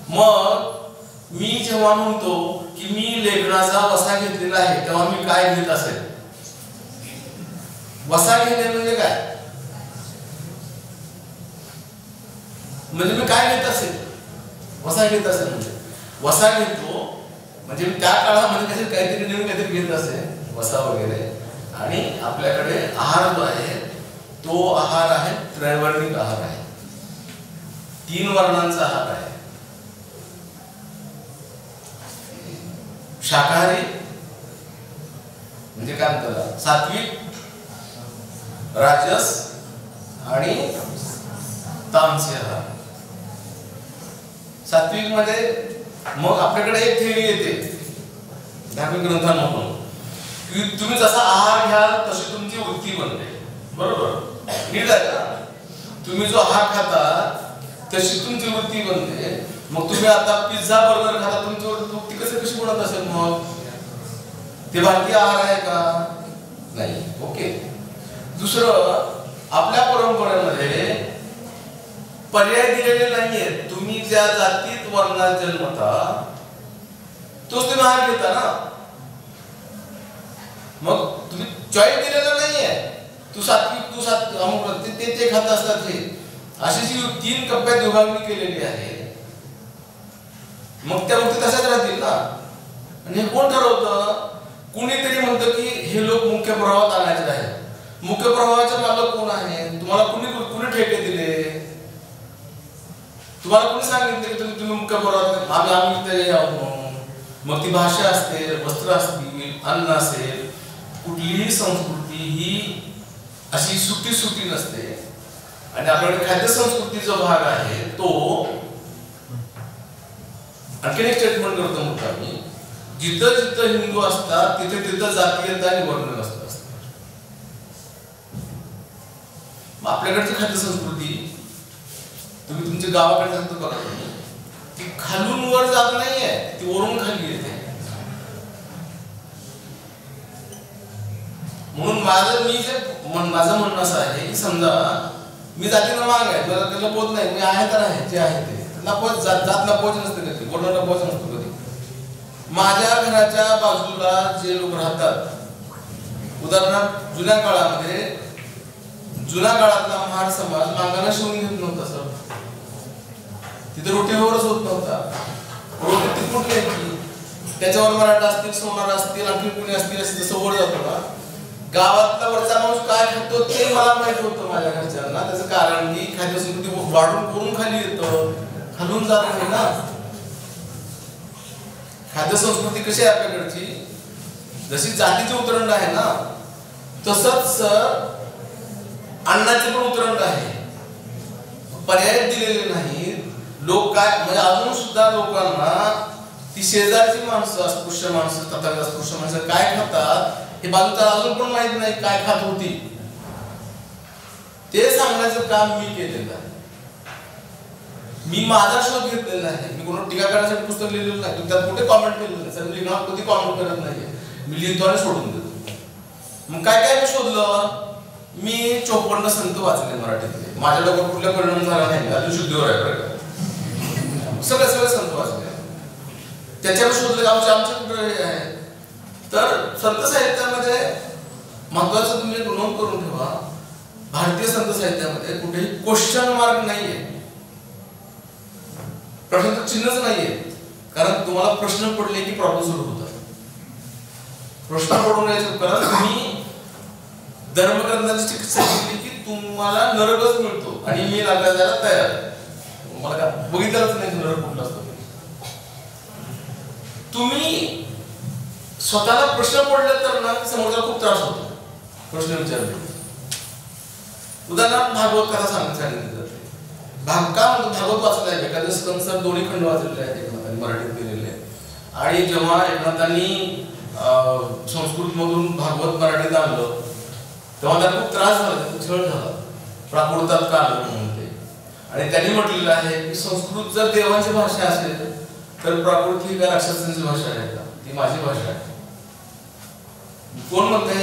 मग मी जेव्हा म्हणतो की मी लेखनाचा वसा घेतलेला आहे तेव्हा मी काय घेत असेल? वसा घेणे म्हणजे काय? म्हणजे मी काय घेत असेल? वसा घेत असेल म्हणजे वसा घेतो म्हणजे त्या काळामध्ये काहीतरी नवीन काहीतरी घेत असेल वसा वगैरे. आणि आपल्याकडे आहार जो आहे तो आहार आहे त्रैवर्णिक आहार आहे. 3 वर्णांचा आहार आहे. शाकाहारी म्हणजे काय म्हणतात? सात्विक, राजस आणि तामसी आहार. सात्विक मध्ये मग आपल्याकडे एक थेअरी येते धार्मिक ग्रंथांमधून की तुम्ही जसा आहार घ्याल तशी तुमची वृत्ती बनते. बरोबर? नीट आहे का? तुम्ही जो आहार खाता तशी तुमची वृत्ती बनते. मग तुम्ही आता पिझ्झा बर्गर खाता, तुमची वृत्ती कशी बनत असेल? मग ते भारतीय आहार आहे का? नाही. ओके. दुसरं, आपल्या परंपरेमध्ये पर्याय दिलेले नाहीये. तुम्ही ज्या जातीत वर्णात जन्मता तोच तुम्ही आहार घेता ना. मग तुम्ही चॉईस दिलेला नाहीये. तू सात्विक अमुक ते खात असतात. हे अशी जी 3 कप्प्यात विभागणी केलेली आहे मग त्या गोष्टी तशाच राहतील ना. आणि हे कोण ठरवतं? कुणीतरी म्हणतं की हे लोक मुख्य प्रवाहात आणायचे आहेत. मुख्य प्रवाहाचे मालक कोण आहे? तुम्हाला कुणी ठेके दिले? तुम्हाला कोणी सांगितले की तुम्ही मुख्य प्रवाहात आम्ही इथे आहोत म्हणून? मग ती भाषा असते, वस्त्र असतील, अन्न असेल, कुठलीही संस्कृती ही अशी सुटी नसते. आणि आपल्याकडे खाद्य संस्कृती जो भाग आहे तो आणखीन एक स्टेटमेंट करतो मोठा मी, जिथं जिथं हिंदू असतात तिथे तिथं जातीयता आणि वर्णव्यवस्था असते. आपल्याकडची खाद्य संस्कृती तुम्ही तुमच्या गावाकडे जातो बघा, ती खालून वर जात नाहीये, ती वरून खाली येते. म्हणून माझं म्हणणं असं आहे की समजा मी जातीनं माग आहे, त्याला बोध नाही, मी आहे तर आहे, जे आहे ते जात नपोच नसतं कधी, वर्ण नपोच नसतो कधी. माझ्या घराच्या बाजूला जे लोक राहतात, उदाहरणार्थ जुन्या काळातला महार समाज मागानं शिवून घेत नव्हता सर. तिथे रोटीवरच होत नव्हता. रोटी ती कुठली आहे, त्याच्यावर मराठा असतील, सोनार असतील, आणखी कुणी असतील, असं जसं वर जातो ना, गावातला वरचा माणूस काय खातो ते मला माहित होतं माझ्या घरच्यांना. त्याचं कारण की खाद्य संस्कृती वाढून करून खाली येतं, खालून जात नाही ना. खाद्य संस्कृती कशी आहे आपल्याकडची, जशी जातीची उतरंड आहे ना, तसंच अन्नाचे पण उतरंड आहे. पर्याय दिलेले नाही. लोक काय म्हणजे अजून सुद्धा लोकांना ती शेजारची माणसं, अस्पृश्य माणसं, तथागत अस्पृश्य माणसं काय खातात हे बाजूला अजून पण माहित नाही, काय खात होती ते सांगण्याचं काम मी केलेलं आहे. मी माझा शोध घेतलेला आहे. मी कोणा टीका करण्यासाठी पुस्तक लिहिलेलं नाही, त्यात कुठे कॉमेंट केलेलं नाही. सर लिहिणार कधी कॉमेंट करत नाहीये, मी लिहितो आणि सोडून देतो. मग काय मी शोधलं, मी 54 संत वाचले मराठीतले. माझ्या डोक्यात कुठला परिणाम झाला नाही, अजून शुद्धीवर आहे बरं का. सगळे संत वाचले, त्याच्यावर शोधले आमच्या कुठे आहे. तर संत साहित्यामध्ये महत्वाचं तुम्ही एक नोंद करून ठेवा, भारतीय संत साहित्यामध्ये कुठेही क्वेश्चन मार्क नाहीये, प्रश्न चिन्हच नाहीये. कारण तुम्हाला प्रश्न पडले की प्रॉब्लेम सुरू होतात. प्रश्न पडून यायचं कारण तुम्ही धर्मग्रंथाची चिकित्सा केली की तुम्हाला नरकच मिळतो आणि मी लागला जायला तयार. मला का बघितलंच नाही नरक कुठला असतो. तुम्ही स्वतःला प्रश्न पडले तर ना समोरच्याला खूप त्रास होतो प्रश्न विचारले. उदाहरणार्थ भागवत कथा सांगितली जाते. भागवत वाचला आहे, एखादं स्कंद दोन्ही खंड वाचलेले आहेत एकनाथांनी, मराठीत केलेले. आणि जेव्हा एकनाथांनी संस्कृत मधून भागवत मराठीत आणलं तेव्हा त्याला खूप त्रास झाला, त्याचा छळ झाला, प्राकृतात का आलं म्हणून ते. आणि त्यांनी म्हटलेलं आहे की संस्कृत जर देवांची भाषा असेल तर प्राकृत ही काय राक्षसांची भाषा आहे का? ती माझी भाषा आहे. कोण म्हणते?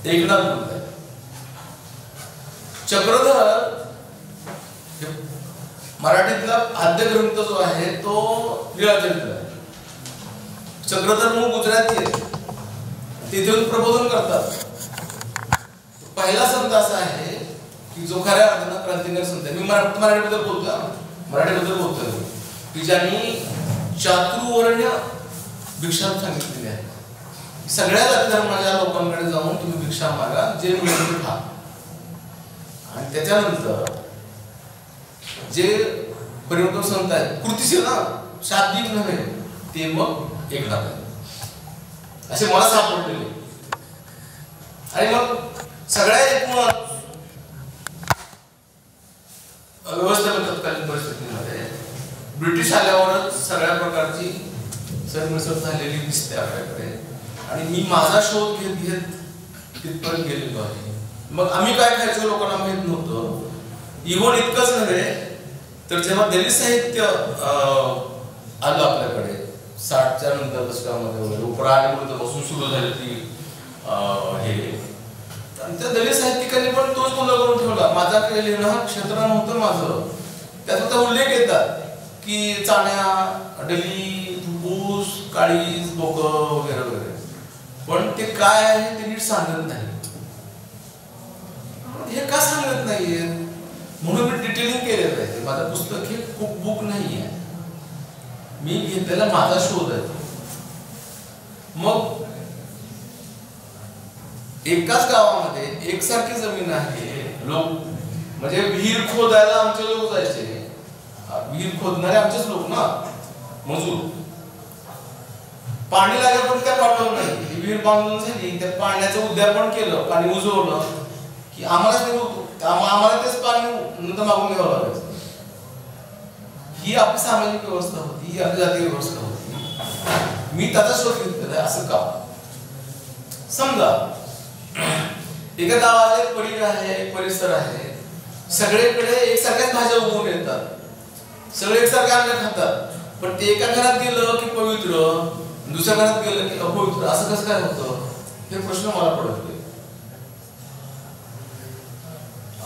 एकनाथ म्हणताय. चक्रधर मराठीतला आद्य ग्रंथ जो आहे तो लीळाचरित्र आहे. चक्रधर मूळ गुजराती आहे, तिथून प्रबोधन करतात. पहिला संत असा आहे की जो खऱ्या अर्थानं क्रांतिकारी संत आहे. मी मराठीबद्दल बोलतोय की ज्यांनी चातुर्वर्ण्य भिक्षा सांगितलेली आहे. सगळ्या जाती धर्माच्या लोकांकडे जाऊन तुम्ही भिक्षा मागा, जे मिळेल ते खा. आणि त्याच्यानंतर जे परिवर्तन संत आहेत कृतीशील ना, शाब्दिक नव्हे, ते मग एकनाथ आहे असे मला सापडलेले. आणि मग सगळ्या एकूण व्यवस्थेला तत्कालीन परिस्थितीमध्ये ब्रिटिश आल्यावरच सगळ्या प्रकारची सरमिसळ झालेली दिसते आपल्याकडे. आणि मी माझा शोध घेत तिथपर्यंत गेलेलो आहे. मग आम्ही काय खायचो लोकांना माहित नव्हतं. इव्हन इतकंच नव्हे तर जेव्हा दलित साहित्य आलं आपल्याकडे 60च्या नंतर दशकामध्ये वगैरे उपराणीपासून सुरू झाली ती हे, त्या दलित साहित्यिकांनी पण तोच गोंधळ करून ठेवला. माझा काही लिहिणं हा क्षेत्र नव्हतं माझं. त्याचा तर उल्लेख येतात की चाण्या, डली, ऊस, काळीज, बोक वगैरे वगैरे, पण ते काय आहे ते नीट सांगत नाही. हे का सांगत नाहीये म्हणून मी डिटेलिंग केलेलं आहे. माझं पुस्तक हे कुक बुक नाही आहे, मी घेतलेला माझा शोध आहे. मग एकाच गावामध्ये एकसारखी जमीन आहे, लोक म्हणजे विहीर खोदायला आमचे लोक जायचे, विहीर खोदणारे आमचेच लोक ना, मजूर. पाणी लागलं पण त्या पाठवलं नाही, विहीर बांधून झाली, त्या पाण्याचं उद्यापन केलं, पाणी उजवलं की आम्हाला तेच पाणी नंतर मागून घ्यावं लागायचं. ही आपली सामाजिक व्यवस्था होती, ही आपली जातीय व्यवस्था होती. मी त्याचा शोध घेतलेला आहे. असं का? समजा एका गावाला एक परीर आहे, एक परिसर आहे, सगळीकडे एकसारख्याच भाज्या उगवून येतात, सगळे एकसारखे अन्न खातात, पण ते एका घरात गेलं की पवित्र, दुसऱ्या घरात गेलं की अपवित्र, असं कसं काय होतं? हे प्रश्न मला पडतोय.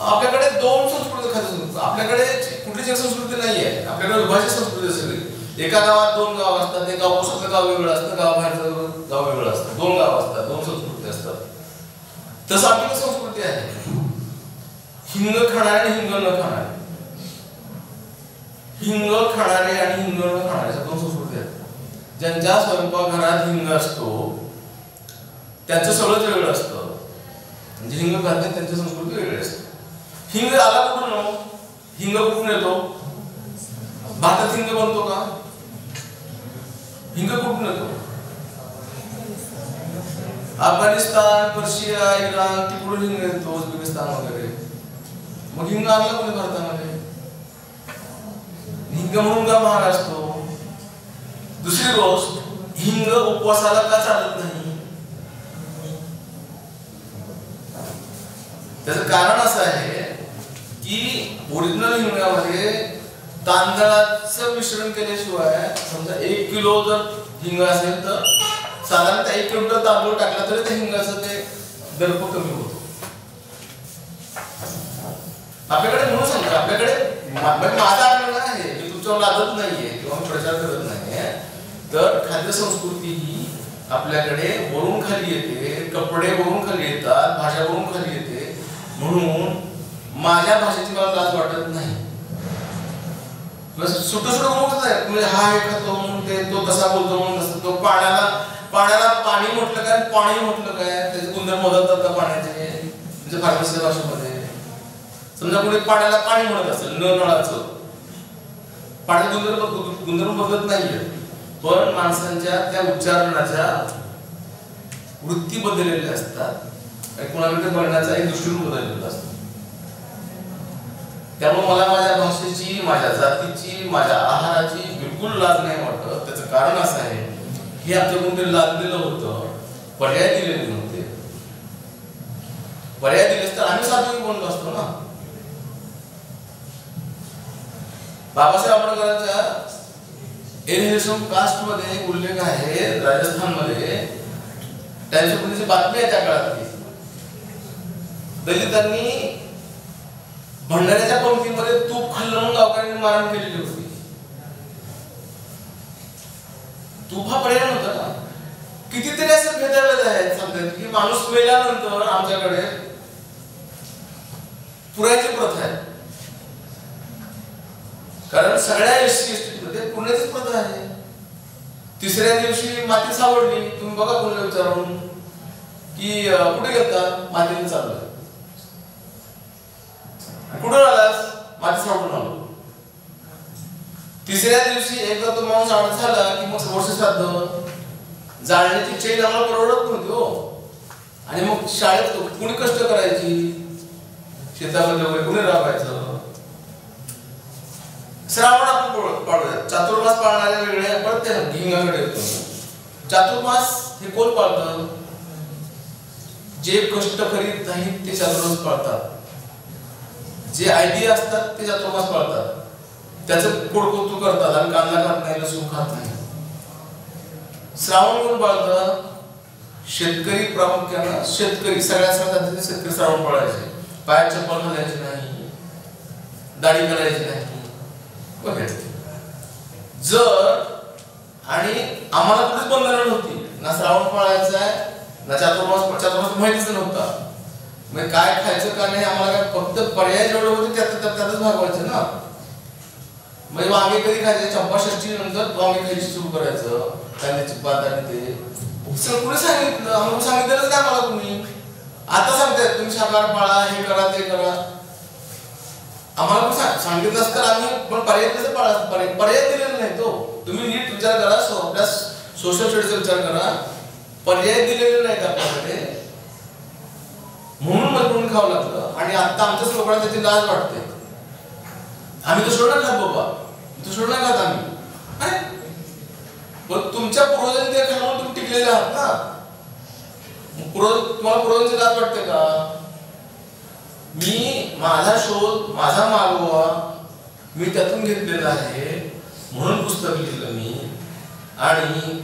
आपल्याकडे दोन संस्कृती खाद्य, आपल्याकडे कुठलीच एक संस्कृती नाही आहे, आपल्याकडे विभाजित संस्कृती आहे सगळी. एका गावात दोन गाव असतात, एक गाव पुस्तक गाव वेगळं असतं, गावाबाहेरचं गाव वेगळं असतं, दोन गाव असतात, दोन संस्कृती असतात. तसं आपली संस्कृती आहे, हिंग खाणारे आणि हिंग न खाणारे, हिंग खाणारे आणि हिंग न खाणारे दोन संस्कृती आहेत. ज्यांच्या स्वयंपाकघरात हिंग असतो त्यांचं सगळंच वेगळं असतं, म्हणजे हिंग खात नाही त्यांची संस्कृती वेगळी असते. हिंग आला कुठून? हिंग कुठून येतो? भारतात हिंग बनतो का? हिंग कुठून येतो? अफगाणिस्तान, पर्शिया, इराण तिकडून हिंग येतो, उझबेकिस्तान वगैरे. मग हिंग आणला कोणी भारतामध्ये? हिंग म्हणून का महाग असतो? दुसरी गोष्ट, हिंग उपवासाला का चालत नाही? त्याचं कारण असं आहे की ओरिजिनल हिंगामध्ये तांदळाचं मिश्रण केल्याशिवाय, समजा 1 किलो जर हिंग असेल तर साधारणतः 1 किलो तांदूळ टाकला तरी त्या हिंगाचं ते दर्प कमी होतो. आपल्याकडे म्हणून सांगतो, आपल्याकडे माझा आग्रह आहे, मी तुमच्यावर लादत नाहीये किंवा प्रचार करत नाहीये, तर खाद्य संस्कृती ही आपल्याकडे वरून खाली येते, कपडे वरून खाली येतात, भाषा वरून खाली येते. म्हणून माझ्या भाषेची मला लाज वाटत नाही. सुटू म्हणजे हा हे खातो म्हणून ते, तो तसा बोलतो म्हणून तसं, तो पाण्याला पाणी म्हटलं काय, पाणी म्हटलं काय, त्याचे गुणधर्म बदलतात का पाण्याचे, म्हणजे फार्मसी भाषेमध्ये. समजा कोणी पाण्याला पाणी म्हणत असेल, न नळाचं, पाण्याचे गुणधर्म बदलत नाहीये, पण माणसांच्या त्या उच्चारणाच्या वृत्ती बदललेल्या असतात, कोणाकडे बघण्याचा एक दृष्टिकोन बदललेला असतो. त्यामुळे मला माझ्या भाषेची, माझ्या जातीची, माझ्या आहाराची बिलकुल लाज नाही वाटत. त्याचं कारण असं आहे, हे आपल्याकडून ते लादलेलं होतं, पर्याय दिलेले नव्हते. पर्याय दिलेस तर आम्ही साधू बोललो असतो ना. बाबासाहेब आंबेडकरांच्या एरिनेशन कास्ट मध्ये उल्लेख आहे, राजस्थान मध्ये त्यांच्याकडे बातमी आहे त्या काळातली. दलितांनी भंडाऱ्याच्या पंक्तीमध्ये तूप खाल्लं म्हणून गावकऱ्यांनी मारण केलेली होती. तूप हा पर्याय नव्हता ना. कितीतरी असं भेदाभेद आहेत सांगतात की माणूस मेल्यानंतर आमच्याकडे पुरायची प्रथा आहे, कारण सगळ्या एसटी मध्ये पुण्याचीच प्रथा आहे. तिसऱ्या दिवशी माती सावडली, तुम्ही बघा कोणाला विचारून की कुठे गेलता, मातीने चाललं. कुठून आलास? माती सावडून आलो. तिसऱ्या दिवशी एकदा तो माणूस आठ झाला की मग वर्ष श्राद्ध, जाळण्याची चैन आम्हाला परवडत नव्हती हो. आणि मग शाळेत कुणी कष्ट करायची, शेतामध्ये वगैरे कुणी राबायचं. श्रावण आपण पाळूया, चातुर्मास पाळणारे वेगळे, परत ते हिंगाकडे येतो. चातुर्मास हे कोण पाळतं? जे कष्ट करीत नाहीत ते चातुर्मास पाळतात, जे आयडिया असतात ते चातुर्मास पाळतात, त्याचं कोडकौतुक करतात आणि कांदा खात नाही, लसूण खात नाही. श्रावण कोण पाळतं? शेतकरी प्रामुख्यानं, शेतकरी सगळ्या शेतकरी श्रावण पाळायचे. पायात चप्पल घालायची नाही, दाढी करायची नाही वगैरे. जर आणि आम्हाला कुठेच बंधनं नव्हती, ना श्रावण पाळायचं आहे ना चातुर्मास माहितीच नव्हता. म्हणजे काय खायचं का नाही आम्हाला काय, फक्त पर्याय जेवढे होते त्यातच भागवायचं ना. म्हणजे वांगे कधी खायचे, चंपाषष्ठी नंतर वांगे खायची सुरू करायचं, कांद्याची पात आणि ते सगळं कुणी सांगितलं, आम्हाला सांगितलंच नाही आम्हाला कुणी. आता सांगतायत तुम्ही शाकाहार पाळा, हे करा ते करा. आम्हाला पण सांगितलं असतं आम्ही पण पर्याय कसं पर्याय दिलेला नाही तो. तुम्ही नीट विचार करा, आपल्या सोशल स्टडीचा विचार करा. पर्याय दिलेले नाहीत आपल्याकडे, म्हणून मजबूर खावं लागलं. आणि आता आमच्याच लोकांना त्याची लाज वाटते. आम्ही तर सोडणार खात बाबा, तो सोडणार खात आम्ही. पण तुमच्या पूर्वजांनी ते खाऊन तुम्ही टिकलेले आहात ना. तुम्हाला पूर्वजांची लाज वाटते का? मी माझा शोध, माझा मागोवा मी त्यातून घेतलेला आहे, म्हणून पुस्तक लिहिलं मी. आणि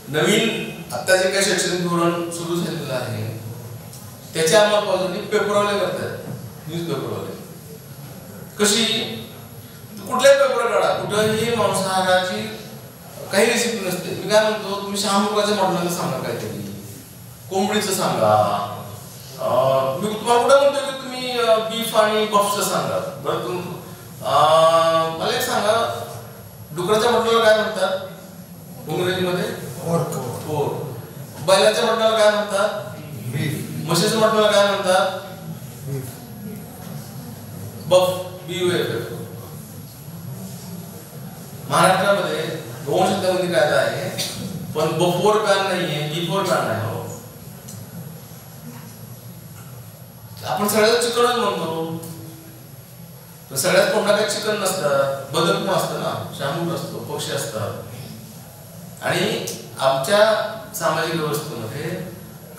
नवीन आता जे काही शैक्षणिक धोरण सुरू झालेलं आहे त्याच्या अंमलबजावणी पेपरवाले करतात, न्यूज पेपरवाले. कशी? कुठल्याही पेपर काढा, कुठेही मांसाहाराची काही रेसिपी नसते. मी काय म्हणतो, तुम्ही शहामुगाच्या मॉडेलला सांगा, काहीतरी कोंबडीचं सांगा. मी तुम्हाला कुठं म्हणतो की तुम्ही बीफ आणि बफचं सांगा. बरं मला एक सांगा, डुकराच्या मॉडेलला काय म्हणतात इंग्रजीमध्ये? बैलाच्या मॉडेलला काय म्हणतात? म्हशीच्या मॉडेलला काय म्हणतात? बफ, BUF. महाराष्ट्रामध्ये 2 शब्दामध्ये कायदा आहे, पण बफवर बॅन नाहीये, बीफवर बॅन आहे. आपण सगळ्यात चिकनच म्हणतो, सगळ्यात कोणता काही चिकन नसतात. बदल पण असतं ना, शामूक असतो, पक्षी असतात. आणि आमच्या सामाजिक व्यवस्थेमध्ये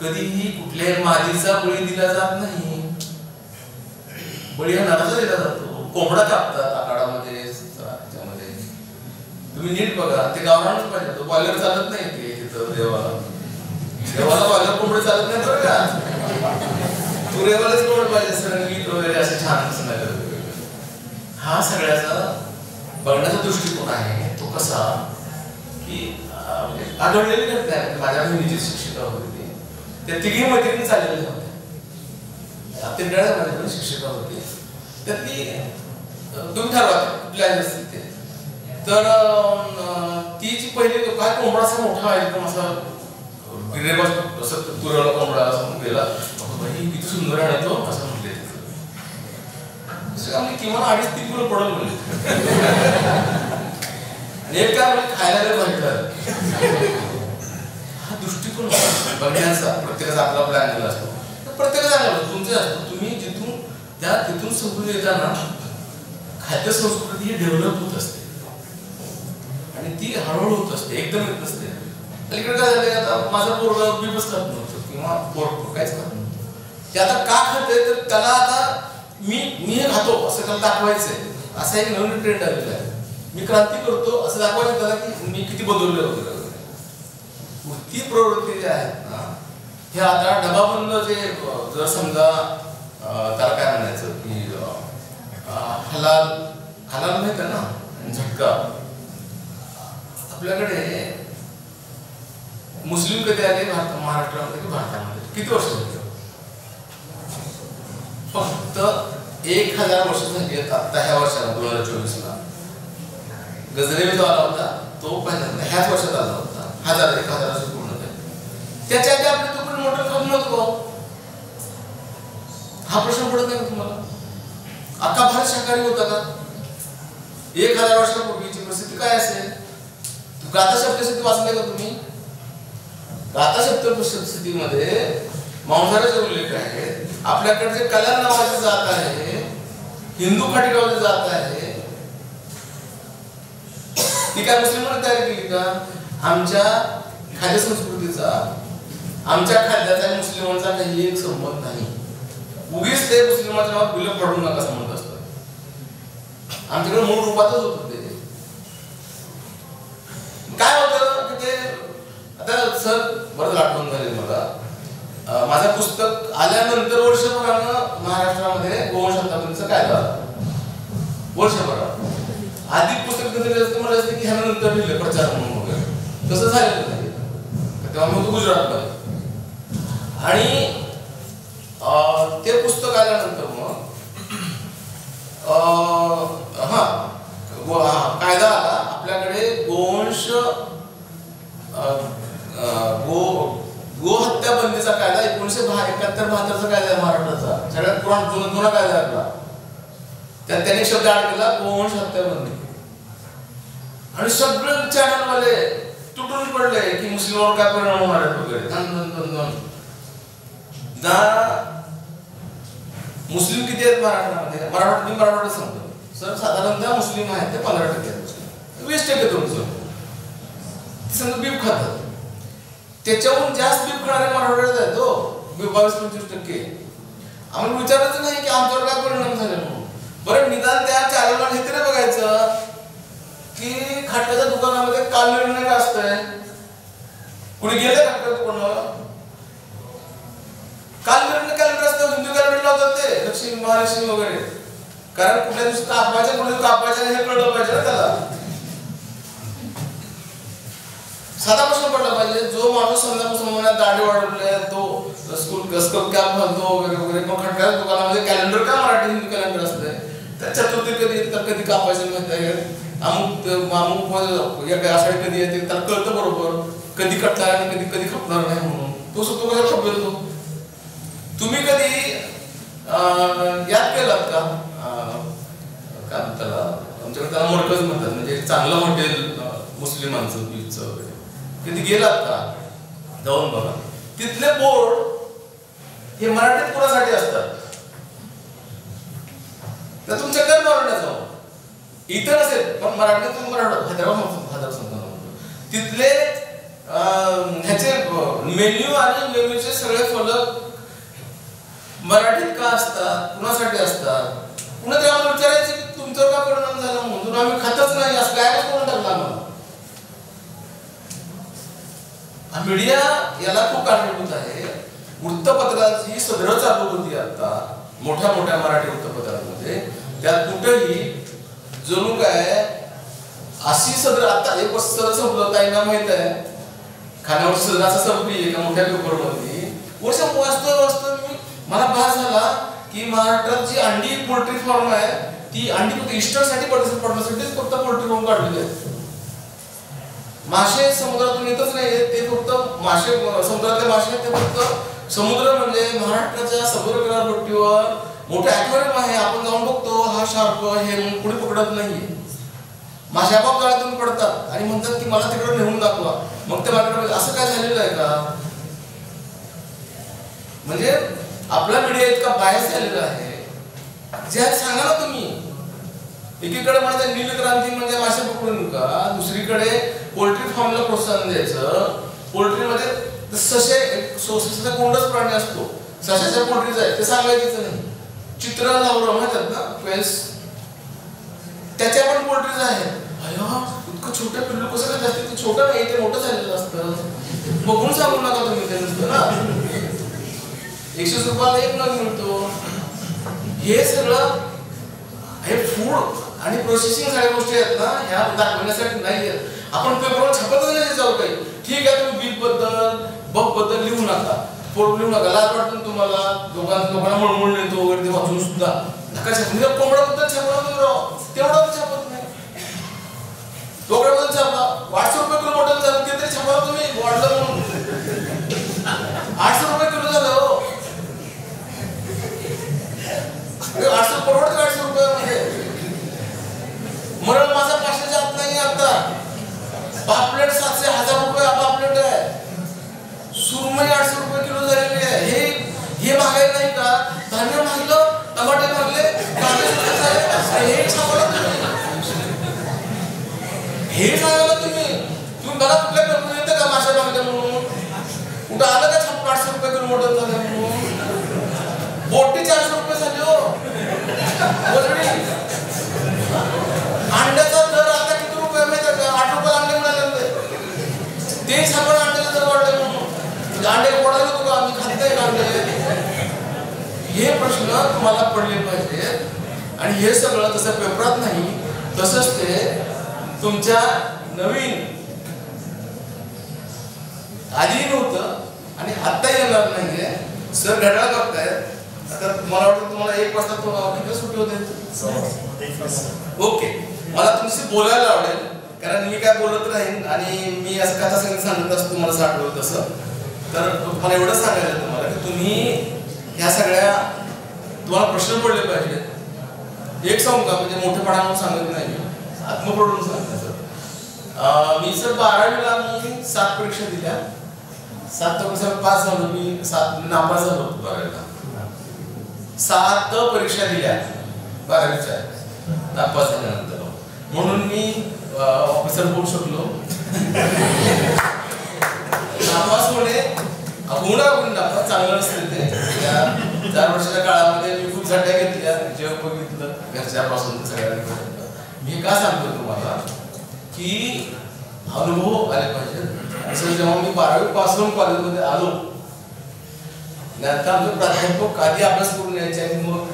कधीही कुठल्याही मादीचा बळी दिला जात नाही. बळी हा नराचा दिला जातो. कोंबडा कापतात आखाडामध्ये. तुम्ही नीट बघा, ते गावरानच पाहिजे. तो बॉयलर चालत नाही ते तिथं देवाला बॉयलर कोंबडे चालत नाही बरं का. तू रेवालाच कोंबड पाहिजे, संगीत वगैरे असे छान असं. हा सगळ्याचा बघण्याचा दृष्टिकोन आहे. तो कसा की आढळलेली घटना आहे. माझ्या बहिणीची शिक्षिका होती, त्या तिघी मैत्रिणी चाललेल्या होत्या. तिरड्याला माझ्याकडे शिक्षिका होती. त्यातली तुम्ही ठरवा कुठल्या असतील ते. तर ती जी पहिली काय कोंबडा असा मोठा एकदम असा तुरवला कोंबडा असं गेला. किती सुंदर आहे तो असं म्हटले. किमान 2.5-3 किलो पडल म्हणले. आणि एक काय म्हणजे खायला म्हटलं. हा दृष्टिकोन बघण्याचा प्रत्येकाचा आपला आपला अँगल असतो. प्रत्येकाचा अँगल तुमचे असतो. तुम्ही तिथून समजून येताना खाद्य संस्कृती ही डेव्हलप होत असते आणि ती हळूहळू होत असते, एकदम येत नसते. अलीकडे काय झालंय, आता माझा पोरगा बीफच खात नव्हतं किंवा पोरग काहीच खात नव्हतं. ते आता का खातंय, तर त्याला आता मी हे खातो असं त्याला दाखवायचंय. असा एक नवीन ट्रेंड आलेला आहे. मी क्रांती करतो असं दाखवायचं त्याला की मी किती बदलले वगैरे. ती प्रवृत्ती जी आहेत ना, हे आता डबाबंद जे जर समजा त्याला काय म्हणायचं की हलाल माहिती आहे ना, झटका. आपल्याकडे मुस्लिम कधी आले महाराष्ट्रामध्ये की भारतामध्ये? किती वर्ष झाली? फक्त 1000 वर्ष झाली. आता ह्या वर्षाला 2024ला गजरेवी जो आला होता तो पहिल्यांदा ह्याच वर्षात आला होता. 1000 वर्ष पूर्ण झाले. त्याच्या आधी आपले तुकडे मोठं खाऊन नव्हतं. हा प्रश्न पडत नाही तुम्हाला? अख्खा भारत शाकाहारी होता का? 1000 वर्षापूर्वीची परिस्थिती काय असेल? गाथा सप्तशती वाचले का तुम्ही? गाथा सप्तशतीमध्ये मांसाहाराचे उल्लेख आहे. आपल्याकडे कल्याण नावाची जात आहे, हिंदू खाटीगावची जात आहे, ती काय मुस्लिमांनी तयार केली का? आमच्या खाद्य संस्कृतीचा, आमच्या खाद्याचा मुस्लिमांचा काही एक संबंध नाही. उगीच ते मुस्लिमांच्या नावात बिलं पडू नका संबंध असतात. आमच्याकडे मूळ रूपातच होत ते. काय होतं की ते आता सर बरंच आठवण झाली मला. माझं पुस्तक आल्यानंतर वर्षभरानं महाराष्ट्रामध्ये गोवंश हत्याबंदीचा कायदा वर्षभरात. आधी पुस्तक मला असते की ह्यानंतर लिहिले प्रचार म्हणून वगैरे. तसं झालेलं नाही. तेव्हा मी होतो गुजरातमध्ये. आणि ते पुस्तक आल्यानंतर मग कायदा आला आपल्याकडे. गोवंश गो हत्या बंदीचा कायदा 1971 जुना कायदा आपला त्यात त्यांनी शब्द ऍड केला गोवंश हत्या बंदी आणि सगळे चॅनलवाले तुटून पडले की मुस्लिमांवर काय परिणाम होणार आहे वगैरे मुस्लिम किती आहेत महाराष्ट्रामध्ये? मराठवाडा सांगतो सर साधारणतः मुस्लिम आहेत ते 15% आहेत, 20% तुमचं समजा बीफ खातात, त्याच्याहून जास्त बीफ खाणारे मराठवाड्यात आहेत हो 22-25%. आम्हाला विचारायचं नाही की आमच्यावर काय परिणाम झाले म्हणून. बरं निदान त्या चालवला हे तरी बघायचं की खाट्याच्या दुकानामध्ये काल निर्णय काय असतंय, कुणी गेले खाट्याच्या दुकानावर काल निर्णय कॅलेंडर असतं, हिंदू कॅलेंडर लावतात ते लक्ष्मी महालक्ष्मी वगैरे, कारण कुठल्या दिवशी कापायचं कुठल्या दिवशी कापायचं हे कळलं पाहिजे ना त्याला. साधा प्रश्न पडला पाहिजे. जो माणूस समजा मुसलमानात दाढी वाढवले तो स्कूल स्कूल कॅप घालतो वगैरे वगैरे, पण खटक्याच्या दुकानामध्ये कॅलेंडर का मराठी हिंदू कॅलेंडर असते, त्या चतुर्थी कधी तर कधी कापायचं माहिती आहे, अमुक आषाढी कधी येते त्याला कळतं बरोबर, कधी कटणार आणि कधी कधी खपणार नाही म्हणून. तो सुद्धा कसा खपेल तो. तुम्ही कधी याद केलात का काय त्याला आमच्याकडे त्याला मोडकच म्हणतात, म्हणजे चांगलं हॉटेल मुस्लिमांचं बीचचं वगैरे कधी गेलात का? जाऊन बघा तिथले बोर्ड हे मराठीत कोणासाठी असतात, तर तुमच्या घर मारण्यात जाऊ इथं नसेल पण मराठीतून हैदराबाद तिथले ह्याचे मेन्यू आणि मेन्यूचे सगळे फलक मराठीत का असतात, कुणासाठी असतात, पुन्हा ते आम्हाला विचारायचे की तुमच्यावर काय परिणाम झाला म्हणून आम्ही खातच नाही असं काय करून टाकलं आम्हाला. मीडिया याला खूप कारणीभूत आहे. वृत्तपत्राची सदर चालू होती आता मोठ्या मोठ्या मराठी वृत्तपत्रांमध्ये, त्यात कुठेही जणू काय अशी सदर आता एक सदर संपलं ताईंना माहित आहे खाण्यावर सदर असं संपली एका मोठ्या पेपरमध्ये वर्ष वाचतो मी मला भास झाला की महाराष्ट्रात जी अंडी पोल्ट्री फार्म आहे ती अंडी फक्त इस्टरसाठी पडण्यासाठीच फक्त पोल्ट्री फार्म काढलेली आहे. मासे समुद्रातून येतच नाही, ते फक्त मासे समुद्रातले मासे ते फक्त समुद्र म्हणजे महाराष्ट्राच्या समुद्र किनारपट्टीवर मोठे ॲक्वेरियम आहे, आपण जाऊन बघतो हा शार्क हे पुढे पकडत नाहीये, मासे आपोआप जाळ्यातून पडतात आणि म्हणतात की मला तिकडे नेऊन दाखवा. मग ते मार्केटमध्ये असं काय झालेलं आहे का? म्हणजे आपला मीडिया इतका बायस झालेला आहे, जे सांगा ना तुम्ही. एकीकडे म्हणतात नील क्रांती म्हणजे मासे पकडून का, दुसरीकडे पोल्ट्री फार्मला प्रोत्साहन द्यायचं. पोल्ट्रीमध्ये ससे कोंडच प्राणी असतो, सशाच्या पोल्ट्रीचा आहे ते सांगायचंच नाही. चित्र लावलं म्हणतात ना फेस, त्याच्या पण पोल्ट्रीज आहेत. इतकं छोटं पिल्लू कसं काय जास्त, ते छोटं नाही ते मोठं झालेलं असतं, बघून सांगू नका तुम्ही ते नुसतं ना. 100 रुपयाला एक नग मिळतो. हे सगळं हे फूड आणि प्रोसेसिंग सगळ्या गोष्टी आहेत ना, ह्या दाखवण्यासाठी नाही आहेत. आपण पेपरवर छापतच नाही जाऊ काही. ठीक आहे तुम्ही बीफ बद्दल बग बद्दल लिहू नका, फोटो लिहू नका, लाज वाटतो तुम्हाला, लोकांना मळमळ येतो वगैरे, ते वाचून सुद्धा नका छापा. कोंबड्याबद्दल छापा तेवढं छापत नाही, कोंबड्याबद्दल छापा. 800 रुपये किलो मटन झालं ते तरी छापा तुम्ही, वाढलं म्हणून 800 रुपये किलो झालं हो. 800 परवडत 800 रुपये म्हणजे मरण माझा 500च्या आत नाही आता. पापलेट 700-1000 रुपये पापलेट आहे. सुरमई 800 रुपये किलो झालेली आहे. हे महागाई नाही का? धान्य महागलं, टमाटे महागले, हे सांगायला तुम्ही बघा कुठल्या पेपर येतं का माशा मागल्या म्हणून, कुठं आलं का 800 रुपये किलो मटन झालं म्हणून. बोटी 400 रुपये झाली हो. अंड्याचा दर आता किती रुपये माहिती का? 8 रुपये अंडे मिळाले, ते सगळं अंड्याचा दर वाढले म्हणून अंडे पडायला होतो का आम्ही खात नाही अंडे. हे प्रश्न तुम्हाला पडले पाहिजेत. आणि हे सगळं तसं पेपरात नाही, तसंच ते तुमच्या नवीन आधी नव्हतं आणि आता येणार नाहीये. सर घड्याळ बघतायत. आता मला वाटतं तुम्हाला 1 वाजता किती सुट्टी होते? ओके, मला तुमची बोलायला आवडेल कारण मी काय बोलत राहीन आणि मी असं कथा सांगत असतो तुम्हाला साठवलं तसं. तर मला एवढं सांगायचं तुम्हाला की तुम्ही ह्या सगळ्या तुम्हाला प्रश्न पडले पाहिजे. एक सांगू का, म्हणजे मोठेपणा म्हणून सांगत नाही मी, आत्मप्रवृत्ती सांगत सर. मी सर 12वीला मी 7 परीक्षा दिल्या. 7 परीक्षा पास झालो मी, 7 नापास झालो 12वीला. 7 परीक्षा दिल्या 12वीच्या नापास झाल्यानंतर, म्हणून मी ऑफिसर होऊ शकलो. नापास होणे नापास चांगलं नसतं ते. त्या 4 वर्षाच्या काळामध्ये मी खूप झटक्या घेतल्या, जग बघितलं घरच्यापासून सगळ्यांना. मी का सांगतो तुम्हाला की अनुभव आले पाहिजे. असं जेव्हा मी 12वी पासून कॉलेजमध्ये आलो, नंतर आमचे प्राध्यापक आधी अभ्यास करून यायचे आणि मग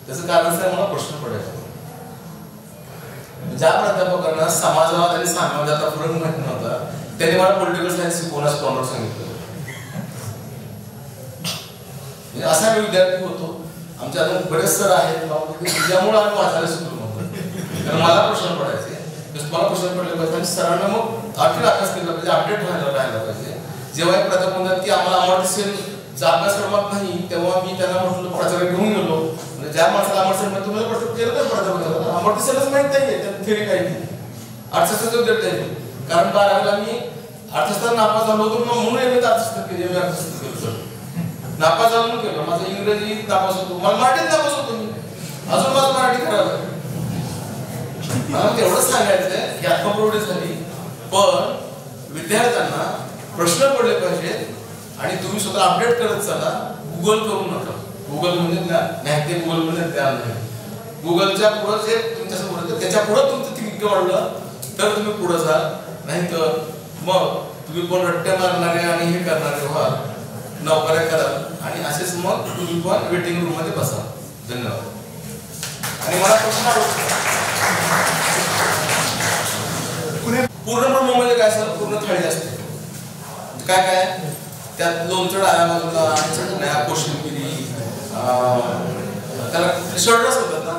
त्याचं कारण असं मला प्रश्न पडायचा. ज्या प्राध्यापकांना समाजवाद आणि साम्यवादाचा फरक माहिती नव्हता, त्यांनी मला पॉलिटिकल सायन्स शिकवण्यास तोंडावर सांगितलं. म्हणजे असा मी विद्यार्थी होतो. आमच्या अजून बरेच सर आहेत ज्यामुळे आम्ही वाचायला शिकलो नव्हतं, कारण मला प्रश्न पडायचे. मला प्रश्न पडले पाहिजे आणि सरांना मग आठवीत अभ्यास केला पाहिजे, अपडेट राहायला पाहिजे. जेव्हा एक प्राध्यापक म्हणतात की आम्हाला अमर्त्य सेनचा अभ्यासक्रमात नाही, तेव्हा मी त्यांना म्हटलं प्राचार्य घेऊन गेलो. म्हणजे ज्या माणसाला अमर्त्य सेन माहिती, तुम्हाला प्रश्न केलं तर प्राध्यापक अमर्त्य सेनच माहित नाहीये, त्यात थेरी काही नाही. अर्थशास्त्राचा विद्यार्थी आहे, कारण 12वीला मी अर्थशास्त्रात नापास झालो होतो, म्हणून मी अर्थशास्त्र केले. मी अर्थशास्त्र केलं, नापास झालो म्हणून केलं. माझं इंग्रजी नापास होतो, मला मराठीत नापास होतो मी, अजून माझं मराठी करावं. मला तेवढंच सांगायचंय की आत्मप्रवृत्ती झाली, पण विद्यार्थ्यांना प्रश्न पडले पाहिजेत आणि तुम्ही स्वतः अपडेट करत चला. गुगल करू नका. गुगल म्हणजे नाही, ते गुगल म्हणजे ज्ञान नाही. गुगलच्या पुढं जे तुमच्यासमोर त्याच्या पुढं तुमचं थिंकिंग वाढलं तर तुम्ही पुढं जा, नाही तर मग तुम्ही पण रट्टे मारणारे आणि हे करणारे व्हाल, नोकऱ्या कराल आणि असेच मग तुम्ही पण वेटिंग रूम मध्ये बसा. धन्यवाद. आणि मला प्रश्न पूर्ण ब्रह्म म्हणजे काय सर? पूर्ण थाळी असते. काय काय त्यात लोणचं डाव्या बाजूला, चटण्या, कोशिंबिरी, त्याला षडरस होतात ना,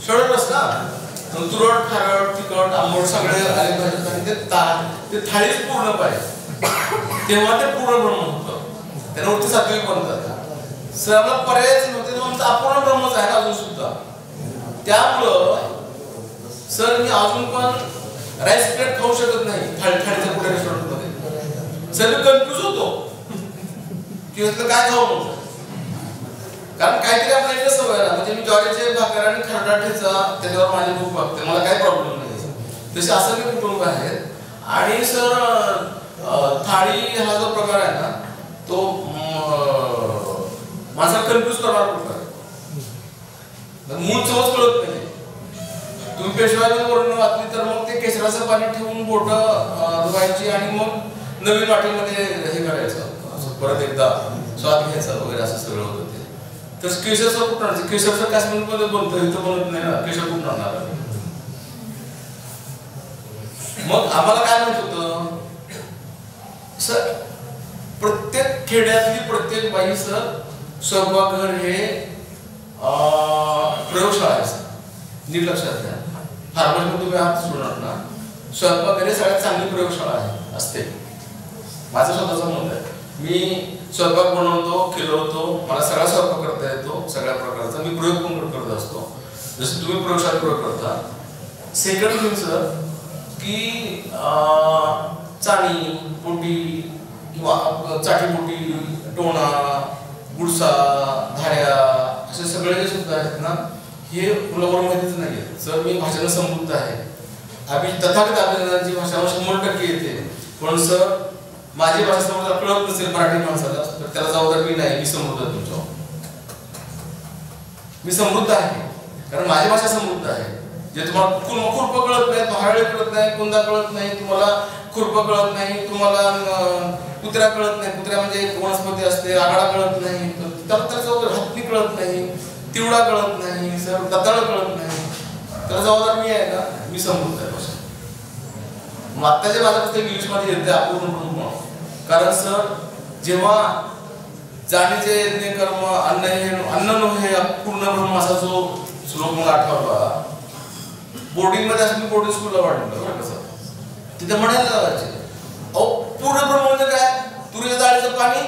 षडरस ना, तुरट, खारट, तिखट, आंबट सगळे आले पाहिजेत आणि ते थाळीच पूर्ण पाहिजे, तेव्हा ते पूर्ण ब्रह्म होतं. त्याला वरती सात्विक बनतात. सर आपला पर्यायच नव्हते, आमचं अपूर्ण ब्रह्मच आहे ना अजून सुद्धा. त्यामुळं सर मी अजून पण राईस प्लेट खाऊ शकत नाही थाळीच्या पुढे रेस्टॉरंट मध्ये. सर मी कन्फ्युज होतो की काय खाऊ म्हणून, कारण काहीतरी आपल्या इथे सवय ना. म्हणजे मी ज्वारीचे भाकर आणि खरडा ठेचा त्याच्यावर माझी भूक भागते, मला काही प्रॉब्लेम नाही. तसे असं मी कुटुंब आहेत. आणि सर थाळी हा जो प्रकार आहे ना, तो माझा कन्फ्युज करणारा प्रकार आहे. मूळ चवच कळत नाही. तुम्ही पेशवाईमध्ये वरून वाचली तर मग ते केशराचं पाणी ठेवून बोटं धुवायची आणि मग नवीन वाटेमध्ये हे करायचं, परत एकदा स्वाद घ्यायचा वगैरे, असं सगळं होतं ते. तर केशरचं कुठं आणायचं? केशरचं काश्मीरमध्ये बनतं, इथं बनत नाही ना. केशर कुठून आणणार? मग आम्हाला काय म्हणत होतं सर, प्रत्येक खेड्यातली प्रत्येक बाई सर स्वयंपाकघर हे प्रयोगशाळा आहे. नीट लक्षात घ्या. फार्मर्समध्ये तुम्ही आहात स्टुडंट ना, स्वयंपाकघर सगळ्यात चांगली प्रयोगशाळा आहे असते. माझं स्वतःचं मत आहे. मी स्वयंपाक बनवतो, खिलवतो, मला सगळा स्वयंपाक करता येतो, सगळ्या प्रकारचा. मी प्रयोग पण करत असतो, जसं तुम्ही प्रयोगशाळेत प्रयोग करता. सेकंड थिंग सर की चाणी पोटी किंवा चाटीपोटी, टोणा, गुडसा, धाऱ्या असे सगळे जे सुद्धा आहेत ना, हे मुलावर माहितीच नाही सर. मी भाषेनं समृद्ध आहे. आम्ही तथागत अभिनंदनाची भाषा 100% येते, पण सर माझी भाषा समजा कळत नसेल मराठी माणसाला तर त्याला जबाबदार मी नाही. मी समृद्ध आहे तुमच्यावर, मी समृद्ध आहे कारण माझी भाषा समृद्ध आहे. जे तुम्हाला खुरपं कळत नाही, पहाळे कळत नाही, कुंदा कळत नाही, तुम्हाला खुरपं कळत नाही, तुम्हाला कुत्र्या कळत नाही, कुत्र्या म्हणजे वनस्पती असते, आगाडा कळत नाही, त्याला हत्ती कळत नाही, तिवडा कळत नाही, सर दताळ कळत नाही, त्याला जबाबदार मी आहे का? मी समृद्ध आहे भाषा. आत्ताच्या माझ्या पुस्तक इंग्लिशमध्ये येते अपूर्ण. कारण सर जेव्हा जाणीचे यज्ञ कर्म अन्न नव्हे अपूर्ण ब्रह्म असा जो श्लोक मला आठवला, बोर्डिंग मध्ये असं मी बोर्डिंग स्कूलला वाढलं कसं, तिथे म्हणायला लावायचे अहो पूर्ण ब्रह्म म्हणजे काय? तुरीच्या डाळीचं पाणी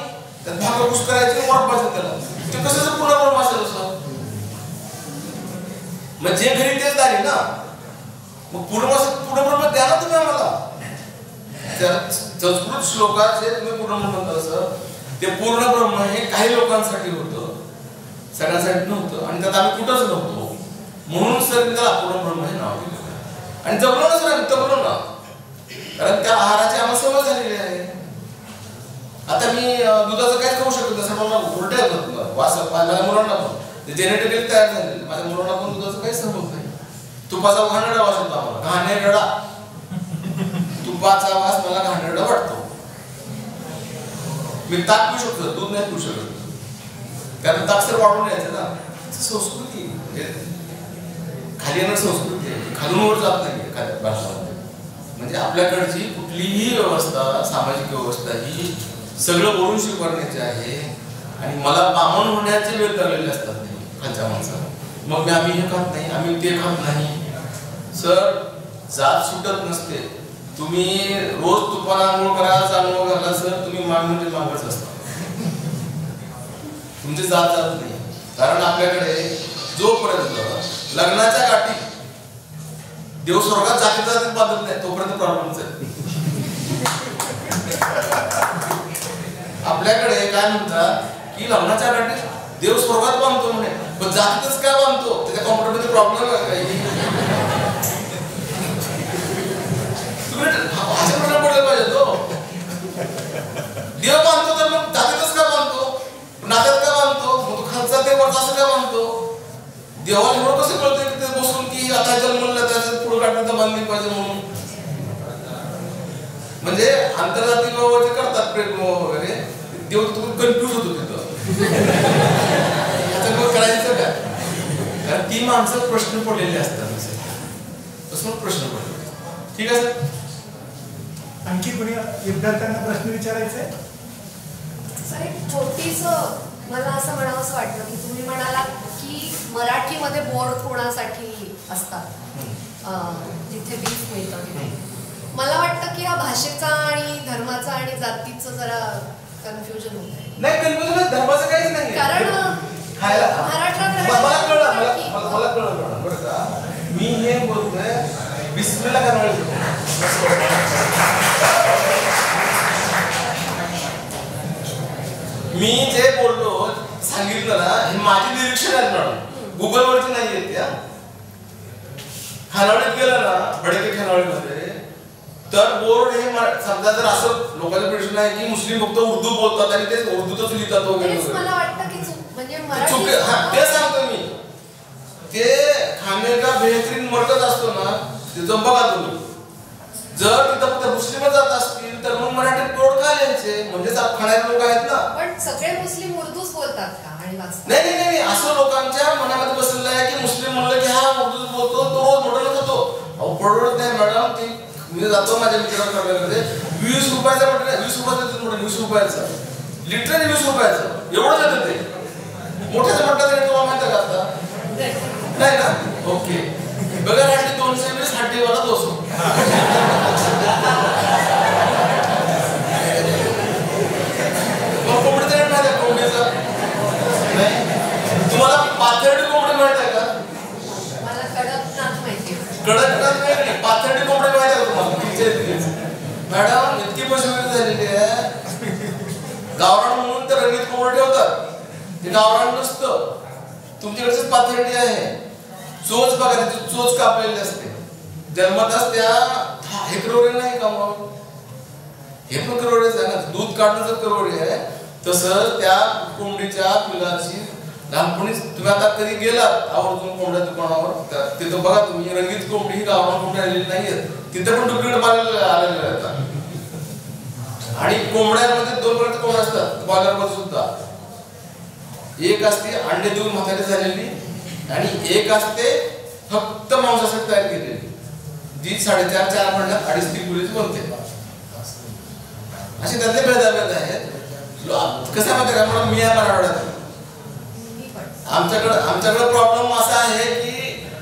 त्यात भाकर कुस करायची, वरपायचं त्याला ते कसं पूर्ण ब्रह्म असेल असं? मग जे घरी तेच दारी ना, मग पूर्ण ब्रह्म द्या ना तुम्ही आम्हाला. त्या संस्कृत श्लोकाचे तुम्ही पूर्ण म्हणता असं, ते पूर्ण ब्रह्म हे काही लोकांसाठी होतं, सगळ्यांसाठी नव्हतं, आणि त्यात आम्ही कुठंच नव्हतो. म्हणून सर त्याला पूर्ण ब्रह्म हे नाव दिलं. आणि जगलो ना सर, जगलो ना, कारण त्या आहाराची आम्हाला सवय झालेली आहे. आता मी दुधाचं काय खाऊ शकतो, तसं मला उलट्या होतात, वास माझ्या मुलांना पण जेनेटिकली तयार झालेलं, माझ्या मुलांना पण दुधाचं काही सहन होत नाही. तुपाचा घाणेरडा वास येतो आम्हाला, घाणेरडा तुपाचा वास मला घाणेरडा वाटतो. मी ताक पिऊ शकतो, दूध नाही पिऊ शकत, कारण ताक सर वाढून यायचं ना. संस्कृती खाली येणार संस्कृती आहे, खालून वर जात नाही एखाद्या भाषेमध्ये. म्हणजे आपल्याकडची कुठलीही व्यवस्था, सामाजिक व्यवस्था ही सगळं बोलून स्वीकारण्याची आहे. आणि मला बामण होण्याचे वेळ लागलेले असतात खालच्या माणसाला. मग आम्ही हे खात नाही, आम्ही ते खात नाही. सर जात सुटत नसते. तुम्ही रोज तुपाला आंघोळ करा, चांगलं घाला सर, तुम्ही माग म्हणजे मागच असता, तुमची जात जात नाही. कारण आपल्याकडे जोपर्यंत लग्नाच्या गाठी देव स्वर्गात जातीत बांधत नाही तोपर्यंत प्रॉब्लेमच आहे. आपल्याकडे काय म्हणतात की लग्नाच्या गाठी देव स्वर्गात बांधतो म्हणे, पण जातीतच काय बांधतो, त्याच्या कॉम्प्युटरमध्ये प्रॉब्लेम आहे काही. तुम्ही भाषा प्रश्न पडला पाहिजे तो. देव बांधतो तर मग जातीतच का बांधतो, नात्यात का बांधतो, मग तो खालचा ते वरचा असं का बांधतो. देवाला एवढं कसं कळतंय की ते बसून की आता जन्मला त्याचं पुढे काढण्याचा बांधली पाहिजे म्हणून. म्हणजे आंतरजातीय विवाह जे करतात प्रेम वगैरे, देव तुम्ही कन्फ्युज होतो तिथं करायचं काय. कारण ती माणसं प्रश्न पडलेले असतात, तसं प्रश्न पडले. ठीक आहे सर. आणखी कोणी विद्यार्थ्यांना प्रश्न विचारायचे? सर एक छोटीस मला असं म्हणावंसं वाटलं की तुम्ही म्हणालात की मराठीमध्ये बोर्ड कोणासाठी असतात, जिथे बीफ मिळतं तिथे. मला वाटतं की या भाषेचा आणि धर्माचा आणि जातीचं जरा कन्फ्युजन होत आहे. नाही, कन्फ्युजन धर्माचं काहीच नाही. कारण मला कळलं बरं का, मी हे बोलतोय बिस्मिल्ला करणार. मी जे बोललो सांगितलं ना, हे माझे निरीक्षण आहेत मॅडम, गुगलवरती नाही येत. त्या खानावळीत गेलं ना, बडके खानावळीमध्ये, तर बोर्ड हे समजा जर असं लोकांचं प्रश्न आहे की मुस्लिम फक्त उर्दू बोलतात आणि ते उर्दूतच लिहितात वगैरे, मला वाटतं की म्हणजे ते सांगतो मी. ते खाने का बेहतरीन मरकज असतो ना, तिथं बघा तुम्ही. जर तिथं फक्त मुस्लिम जात असतील तर मग मराठीत बोर्ड का लिहायचे, म्हणजे खाणारे लोक आहेत ना. पण सगळे मुस्लिम उर्दूच बोलतात का आणि वाचतात? नाही नाही नाही, असं लोकांच्या मनामध्ये बसलेलं आहे की मुस्लिम म्हणलं की हा उर्दूच बोलतो, तो रोज मोडलच होतो. अहो परवडत नाही मॅडम. ती मी जातो माझ्या मित्रांकडे, 20 रुपयाचा म्हटलं, 20 रुपयाचा म्हटलं, 20 रुपयाचा लिटरली 20 रुपयाचं एवढं जातं ते. मोठ्याचं म्हटलं तरी तुम्हाला माहिती का आता नाही ना. ओके बघा, हाटी 220, हाटीवाला 200. मग कोंबडीचा रेट माहिती आहे कोंबडीचा? नाही. तुम्हाला पाथर्डी कोंबडी माहिती आहे का? मला कडकनाथ माहिती आहे. कडकनाथ नाही, पाथर्डी कोंबडी माहिती आहे तुम्हाला? मॅडम इतकी फसवणूक झालेली आहे. गावरान म्हणून तर रंगीत कोंबडी ठेवतात, ते गावरान नसतं, तुमच्याकडचीच पाथर्डी आहे. चोच बघा, त्याची चोच कापलेली असते. जन्मताच त्या हे करोडे नाही का, मग हे पण करोडेच आहे ना. दूध काढणं जर करोडे आहे, तसं त्या कोंबडीच्या पिलाची लहानपणीच तुम्ही आता कधी गेलात आवर्जून कोंबड्या दुकानावर, तिथं बघा तुम्ही रंगीत कोंबडी ही गावरान कोंबडी आलेली नाहीये, तिथं पण डुप्लिकेट आलेले असतात. आणि कोंबड्यांमध्ये 2 प्रकारचे कोंबड्या असतात बॉयलरमध्ये सुद्धा. एक असते अंडे देऊन म्हातारी झालेली, आणि एक असते फक्त मांसासाठी तयार केलेली, जी 4.5-4 महिन्यात 2.5-3 किलोची बनते. असे त्यातले भेदाभेद आहेत. कसं माहिती का, मला मी आहे मराठवाड्यात, आमच्याकडे प्रॉब्लेम असा आहे की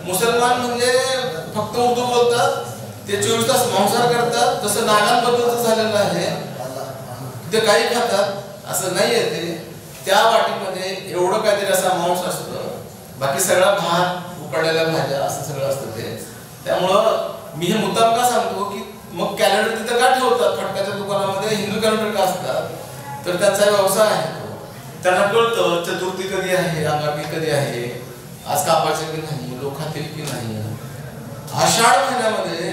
मुसलमान म्हणजे फक्त उर्दू बोलतात, ते 24 तास मांसाहार करतात. जसं नागांबद्दलच झालेलं आहे, ते काही खातात असं नाहीये. त्या वाटीमध्ये एवढं काहीतरी असं अमाऊंट असतं, बाकी सगळा भात उकडलेल्या भाज्या असं सगळं असतं ते. त्यामुळं मी हे मुद्दाम का सांगतो की मग कॅलेंडर तिथं का ठेवतात फटक्याच्या दुकानामध्ये, हिंदू कॅलेंडर का असतात, तर त्यांचा व्यवसाय आहे. त्यांना कळतं चतुर्थी कधी आहे, अंगारकी कधी आहे, आज कापायचे की नाही, लोक खातील की नाही. आषाढ महिन्यामध्ये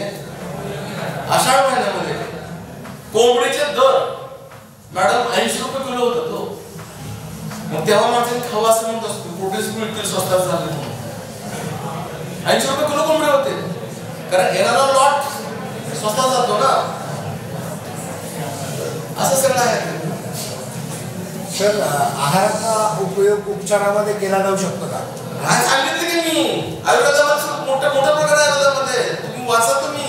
कोंबडीचे दर मॅडम 80 रुपये किलो होता तो. मग तेव्हा माणसाने खावा असं म्हणत असतो, प्रोटीन्स मिळतील स्वस्तात झाले म्हणून. 80 रुपये किलो कोंबडे होते, कारण येणारा लॉट स्वस्तात जातो ना. असं सगळं आहे. सर, आहाराचा उपयोग उपचारामध्ये केला जाऊ शकतो का? काय सांगितलं की मी आयुर्वेदामध्ये मोठ्या प्रकार आहे. आयुर्वेदामध्ये तुम्ही वाचा, तुम्ही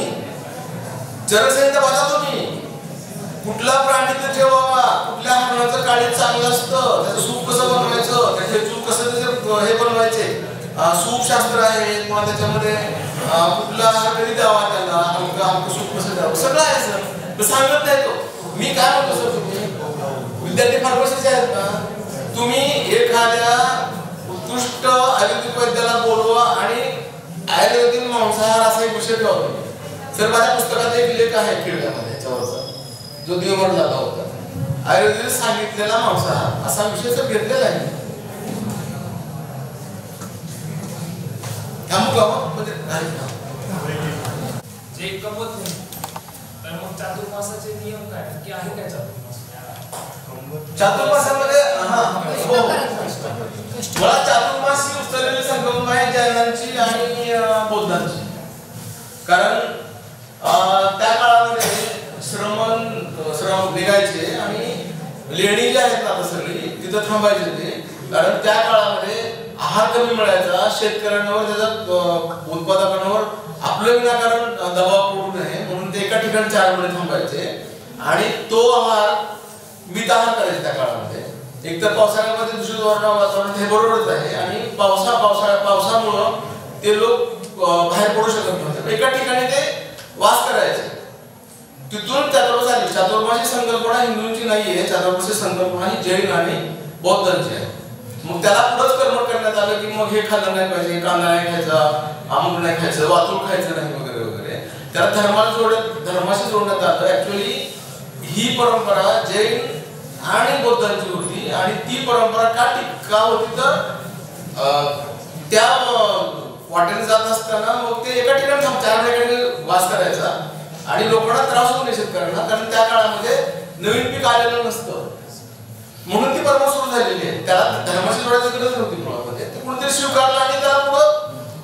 चरकसंहिता वाचा, तुम्ही कुठला प्राणी तर जेवावा, कुठल्या हरणाचं काळीज चांगलं असतं, त्याचं सूप कसं बनवायचं, त्याचे सूप कसं त्याचे हे बनवायचे, सूप शास्त्र आहे. किंवा त्याच्यामध्ये कुठला कधी द्यावा, त्याला हलकं सूप कसं द्यावं, सगळं आहे सर. सांगत नाही तो. मी काय म्हणतो सर, तुम्ही विद्यार्थी फार्मसीचे आहेत ना, तुम्ही एखाद्या उत्कृष्ट आयुर्वेदिक वैद्याला बोलवा आणि आयुर्वेदिक मांसाहार असा एक विषय ठेवा. सर, माझ्या पुस्तकात एक लेख आहे खिडक्यामध्ये याच्यावरचा, जो दिवमर झाला होता. आयुर्वेदिक सांगितलेला मांसाहार असा विषय सर घेतलेला आहे. जे कमवत नाही तर मग चातुर्मासाचे नियम काय की आहे काय चातुर्मासामध्ये? मला चातुर्मास ही उचललेली संकल्पना आहे जैनांची आणि बौद्धांची. कारण त्या काळामध्ये श्रम निघायचे आणि लेणी जी आहेत ना सगळी तिथं थांबायचे ते. कारण त्या काळामध्ये आहार कमी मिळायचा, शेतकऱ्यांवर त्याच्या उत्पादकांवर आपलं विनाकारण दबाव पडू नये म्हणून ते एका ठिकाणी 4 महिने थांबायचे आणि तो आहार मित आहार करायचे त्या काळामध्ये. एकतर पावसाळ्यामध्ये दूषित वातावरण हे बरोबरच आहे आणि पावसामुळं ते लोक बाहेर पडू शकत नव्हते, एका ठिकाणी ते वास करायचे. तिथून चातुर्मास आली. चातुर्मासी संकल्पना हिंदूंची नाहीये, चातुर्मासी संकल्पना ही जैन आणि बौद्धांची आहे. मग त्याला पुढंच कर्मठ करण्यात आलं की मग हे खाल्लं नाही पाहिजे, कांदा नाही खायचा, आमूक नाही खायचं, वातूळ खायचं नाही वगैरे वगैरे. त्याला धर्माशी जोडण्यात आलं. ऍक्च्युअली ही परंपरा जैन आणि बौद्धांची होती आणि ती परंपरा का होती तर त्या वाटेने जात असताना मग ते एका ठिकाणी 4 ठिकाणी वास करायचा आणि लोकांना त्रास होऊ निषेध करणार. कारण त्या काळामध्ये नवीन पीक आलेलं नसतं म्हणून ती परंपरा सुरू झालेली आहे. त्याला धर्माची जोडायची गरज नव्हती मुळामध्ये. ते कुणीतरी स्वीकारलं आणि त्याला पुढं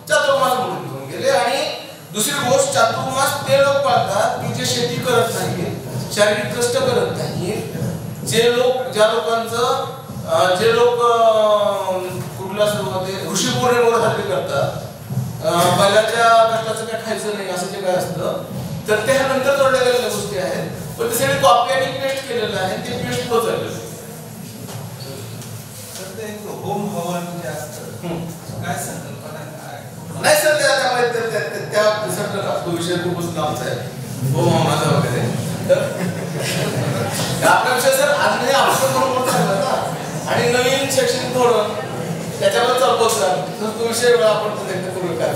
चातुर्मास म्हणून घेऊन गेले. आणि दुसरी गोष्ट, चातुर्मास ते लोक पाळतात की जे शेती करत नाही, शारीरिक कष्ट करत नाही, जे लोक कुठल्या सुरुवाती ऋषी पौर्णिमेवर हल्ली करतात, बैलाच्या कष्टाचं काय खायचं नाही असं जे काय असतं, तर ते नंतर जोडल्या गेलेल्या गोष्टी आहेत. पण ते सगळे कॉपी आणि पेस्ट केलेलं आहे, ते पेस्ट होत चाललेलं. होम हवन जे असतं काय संकल्पना नाही सर, त्या विषय खूपच लांबचा आहे होम हवनाचा वगैरे. आपला विषय सर आज नाही आवश्यक म्हणून ना आणि नवीन शैक्षणिक धोरण त्याच्यावर चालवत सर, तर तो विषय वेळा आपण करू काय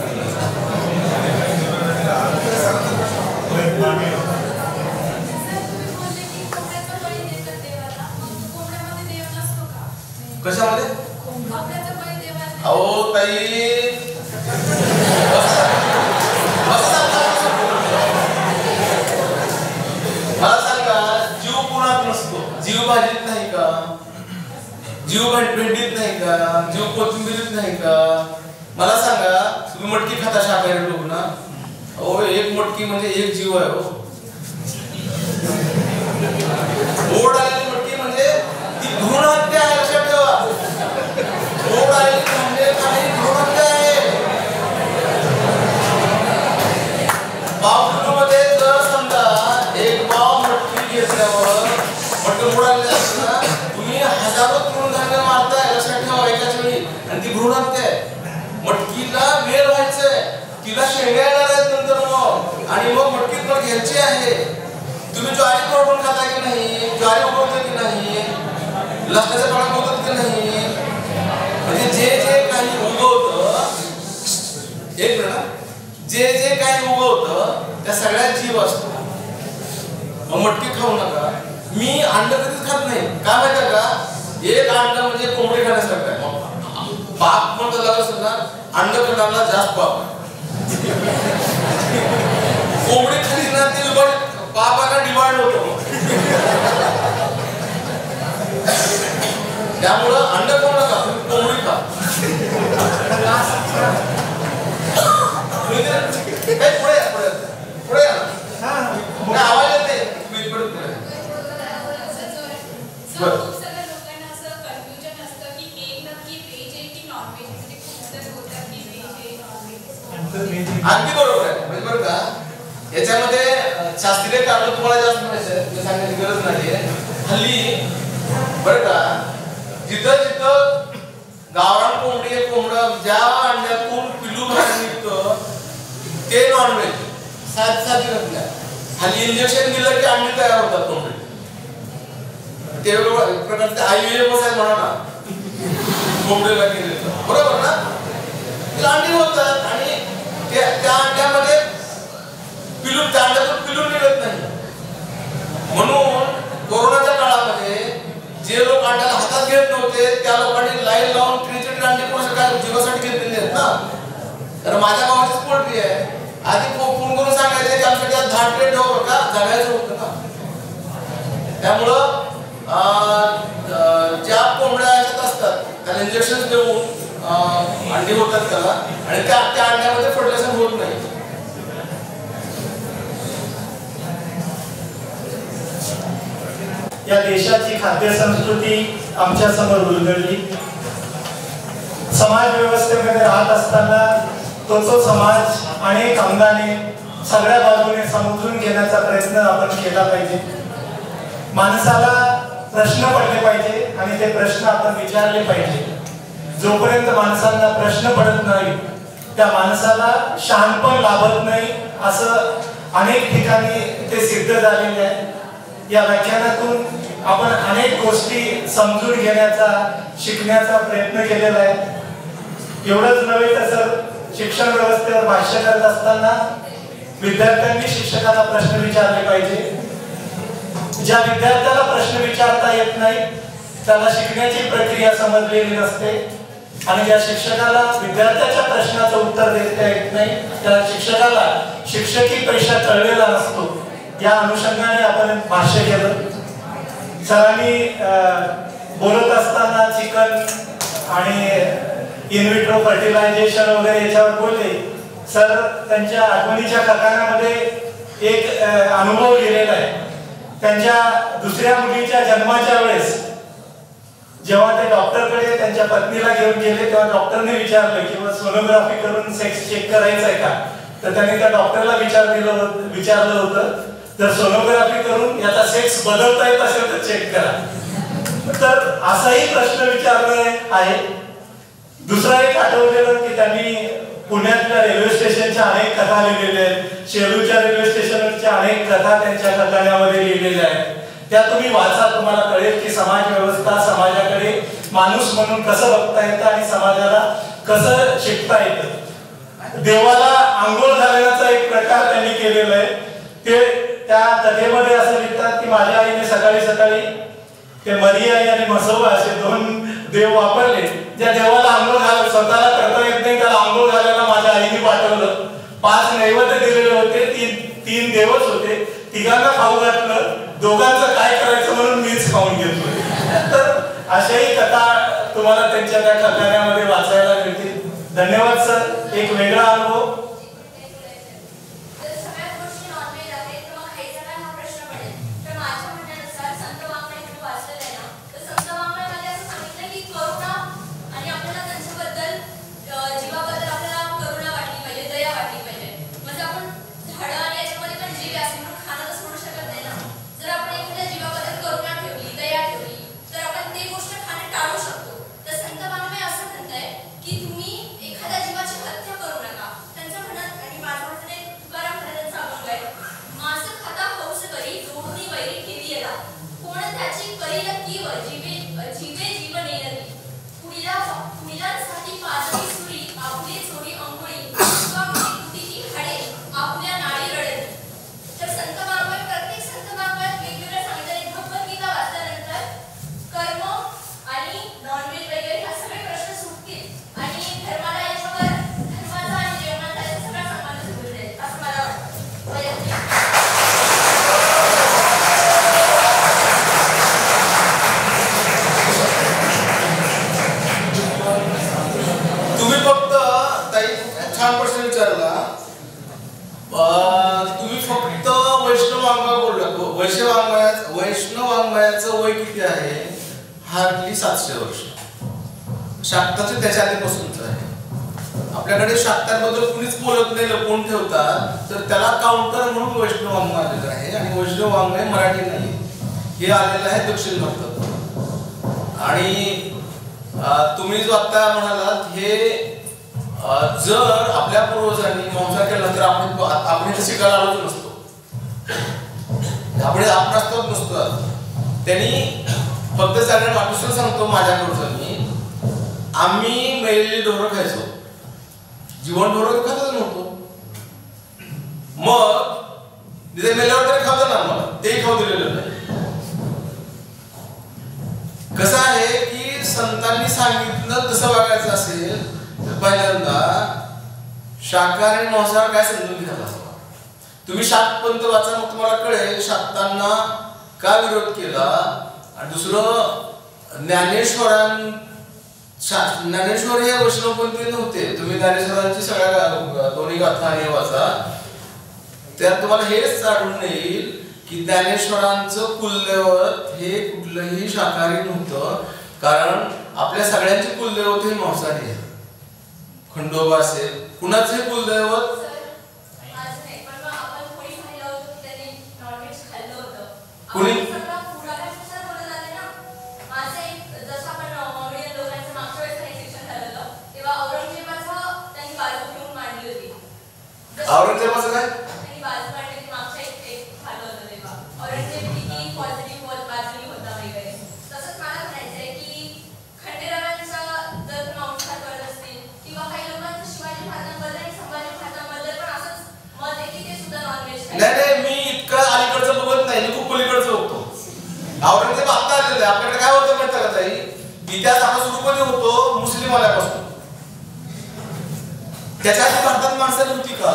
कशामध्ये? अहो ताई, मला सांगा, जीव कुणात नसतो? जीव भाजीत नाही का? जीव भेंडीत नाही का? जीव कोथिंबीरीत नाही का? मला सांगा, तुम्ही मटकी खाता शाकाहारी लोक ना? अहो, एक मटकी म्हणजे एक जीव आहे. हो, ओढ आलेली मटकी म्हणजे ती भ्रूण हत्या आहे, लक्षात ठेवा. ओढ आलेली म्हणजे काही भ्रूण हत्या आहे. पाव किलोमध्ये जर समजा एक पाव मटकी घेतल्यावर मटकी उडालेली असते ना, तुम्ही हजारो तृणधान्य मारताय, लक्षात ठेवा एकाच वेळी. आणि ती भ्रूण हत्या आहे. मटकीला वेळ व्हायचंय, तिला शेंगा येणार आहेत नंतर मग, आणि मग मटकी पण घ्यायची आहे. तुम्ही ज्वारी तोडून खाता की नाही? ज्वारी उगवते की नाही? लसणाच्या पाण्यात उगवते की नाही म्हणजे जे काही उगवतं एक मिनिट जे काही उगवतं त्या सगळ्यात जीव असतो. मटकी खाऊ नका. मी अंड कधीच खात नाही. का माहिती का एक अंड म्हणजे कोंबडी खाण्यासारखं आहे. पाप म्हणतो लागत ना अंड खाण्याला जास्त पाप आहे. कोंबडी खाली ना ते पापाला डिमांड होतो. त्यामुळं अंड खाऊ नका कोंबडी खा. पुढे आवाज येते अगदी बरोबर आहे. म्हणजे बरं का याच्यामध्ये शास्त्रीय कारण तुम्हाला जास्त माहिती सांगण्याची गरज नाही. हल्ली बरं का जिथं गावरान कोंबडी कोंबडं ज्या अंड्यातून पिल्लू बाहेर निघतं ते नॉनव्हेज साधी घटना. हल्ली इंजेक्शन दिलं की अंडी तयार होतात कोंबडी. ते प्रकारचे IVF आहे म्हणा ना कोंबडीला केलेलं बरोबर ना. तिला अंडी होतात आणि त्या अंड्यामध्ये पिलू त्या अंड्यातून पिलू निघत नाही. म्हणून कोरोनाच्या काळामध्ये जे लोक अंड्याला हातात घेत नव्हते त्या लोकांनी लाईन लावून ट्रीचे अंडे कोणाच्या काय जीवासाठी घेतलेले आहेत ना. तर माझ्या गावाचीच पोल्ट्री आहे. आधी फोन करून सांगायचे की आमच्याकडे 10 प्लेट ठेवा का जगायचं होतं ना. त्यामुळं ज्या कोंबड्या अशात असतात त्याला इंजेक्शन देऊन अंडी होतात त्याला आणि त्या अंड्यामध्ये फर्टिलायझेशन होत नाही. या देशाची खाद्य संस्कृती आमच्या समोर उलगडली. समाज व्यवस्थेमध्ये राहत असताना तो समाज अनेक अंगाने सगळ्या बाजूने समजून घेण्याचा प्रयत्न आपण केला पाहिजे. माणसाला प्रश्न पडले पाहिजे आणि ते प्रश्न आपण विचारले पाहिजे. जोपर्यंत माणसांना प्रश्न पडत नाही त्या माणसाला शहाणपण लाभत नाही असं अनेक ठिकाणी ते सिद्ध झालेले आहे. या व्याख्यानातून आपण अनेक गोष्टी समजून घेण्याचा शिकण्याचा प्रयत्न केलेला आहे. एवढंच नव्हे तर शिक्षण व्यवस्थेवर भाष्य करत असताना विद्यार्थ्यांनी शिक्षकाला प्रश्न विचारले पाहिजे. ज्या विद्यार्थ्याला प्रश्न विचारता येत नाही त्याला शिकण्याची प्रक्रिया समजलेली नसते आणि ज्या शिक्षकाला विद्यार्थ्याच्या प्रश्नाचं उत्तर देता येत नाही त्या शिक्षकाला शिक्षकी पेशा कळलेला नसतो. या अनुषंगाने आपण भाष्य केलं. सरांनी बोलत असताना चिकन आणि इनविट्रो फर्टिलायझेशन वगैरे याच्यावर बोलले. सर त्यांच्या आठवणीच्या कथानामध्ये एक अनुभव लिहिलेला आहे. त्यांच्या दुसऱ्या मुलीच्या जन्माच्या वेळेस जेव्हा ते डॉक्टरकडे त्यांच्या पत्नीला घेऊन गेले तेव्हा डॉक्टरने विचारलं की सोनोग्राफी करून सेक्स चेक करायचं आहे का. तर त्यांनी त्या डॉक्टरला विचारलं होतं जर सोनोग्राफी करून याचा सेक्स बदलता येत असेल तर चेक करा. तर असाही प्रश्न विचारणे आहे. दुसरा एक आठवलेलं की त्यांनी पुण्यातल्या रेल्वे स्टेशनच्या अनेक कथा लिहिलेल्या आहेत. शेलूच्या रेल्वे स्टेशनच्या अनेक कथा त्यांच्या कथाण्यामध्ये लिहिलेल्या आहेत. त्या तुम्ही वाचा. तुम्हाला कळेल की समाज व्यवस्था समाजाकडे माणूस म्हणून कसं बघता येतं आणि समाजाला कसं शिकता येतं. देवाला आंघोळ घालण्याचा एक प्रकार त्यांनी केलेला आहे. ते त्या कथेमध्ये असं लिहितात की माझ्या आईने सकाळी सकाळी ते मरियाई आणि मसोबा असे 2 देव वापरले. ज्या देवाला आंघोळ घाल स्वतःला करता येत नाही त्याला आंघोळ घालायला माझ्या आईने पाठवलं. 5 नैवेद्य दिलेले होते. 3 देवच होते. तिघांना खाऊ घातलं. दोघांचं काय करायचं म्हणून मीच खाऊन घेतलं. तर अशाही कथा तुम्हाला त्यांच्या त्या कथाण्यामध्ये वाचायला मिळतील. धन्यवाद सर. एक वेगळा अनुभव. मास खाता हौस करी जोडून वैरी ठेवी येला. कोण त्याची करील कीव जीवे जीवन येईल पुढीलांसाठी पाजरी सुरी आपली चोरी अंकुळी कुटीची हाडे आपल्या नाडी रडेल. तर संत वाङ्मय प्रत्येक संत वाङ्मयात वेगवेगळ्या सांगितलेले भगवद्गीता वाचल्यानंतर कर्म आणि नॉनव्हेज वगैरे हा सगळे प्रश्न सुटतील आणि धर्माला याच्यावर धर्माचा आणि जेवणाचा याचा सगळा संबंध सुटून जाईल असं मला वाटतं. तुम्ही फक्त ताई छान प्रश्न विचारला. तुम्ही फक्त वैष्णव वाङ्मय बोललात. वैष्णव वाङ्मयाचं वय किती आहे? हार्डली 700 वर्ष. शाक्ताचे त्याच्या आधीपासूनच आहे. आपल्याकडे शाक्तांबद्दल कुणीच बोलत नाही, लपवून ठेवतात, तर त्याला काउंटर म्हणून वैष्णव वाङ्मय आलेलं आहे. आणि वैष्णव वाङ्मय मराठी नाही, हे आलेलं आहे दक्षिण भारतात. आणि तुम्ही जो आता म्हणालात हे जर आपल्या पूर्वजांनी मांसाहार केला तर आपण इथे शिकायला आलोच नसतो, आपण अस्तित्वात नसतो. त्यांनी फक्त सगळ्यांना वाटून सांगतो माझ्याकडचं मी, आम्ही मेलेली ढोरं खायचो, जीवन ढोरं खातच नव्हतो. मग तिथे मेल्यावर तरी खावतं ना, मग ते खाऊ दिलेलं नाही. कसं आहे की संतांनी सांगितलं तसं वागायचं असेल तर पहिल्यांदा शाकाहारी आणि मांसाहार काय समजून घ्यायला हवा. तुम्ही शाक्तपंथ वाचा, मग तुम्हाला कळेल शाक्तांना का विरोध केला. आणि दुसरं ज्ञानेश्वर हे वैष्णवपंथी नव्हते. तुम्ही ज्ञानेश्वरांची सगळ्या दोन्ही गाथा हे वाचा, त्यात तुम्हाला हेच आढळून येईल की ज्ञानेश्वरांचं कुलदैवत हे कुठलंही शाकाहारी नव्हतं. कारण आपल्या सगळ्यांचे कुलदैवत हे मांसाहारी आहे. खंडोबा असेल, कुणाचे कुलदैवत कुणी औरंगजेबाचं काय नाही, मी इतकं अलीकडचं बघत नाही, मी खूप पलीकडचं बघतो. औरंगजेब आता आलेलं आहे. आपल्याकडे काय होतं माहिती का ताई, इतिहास आपला सुरू कधी होतो मुस्लिम आल्यापासून. त्याच्या आधी भारतात माणसं नव्हती का?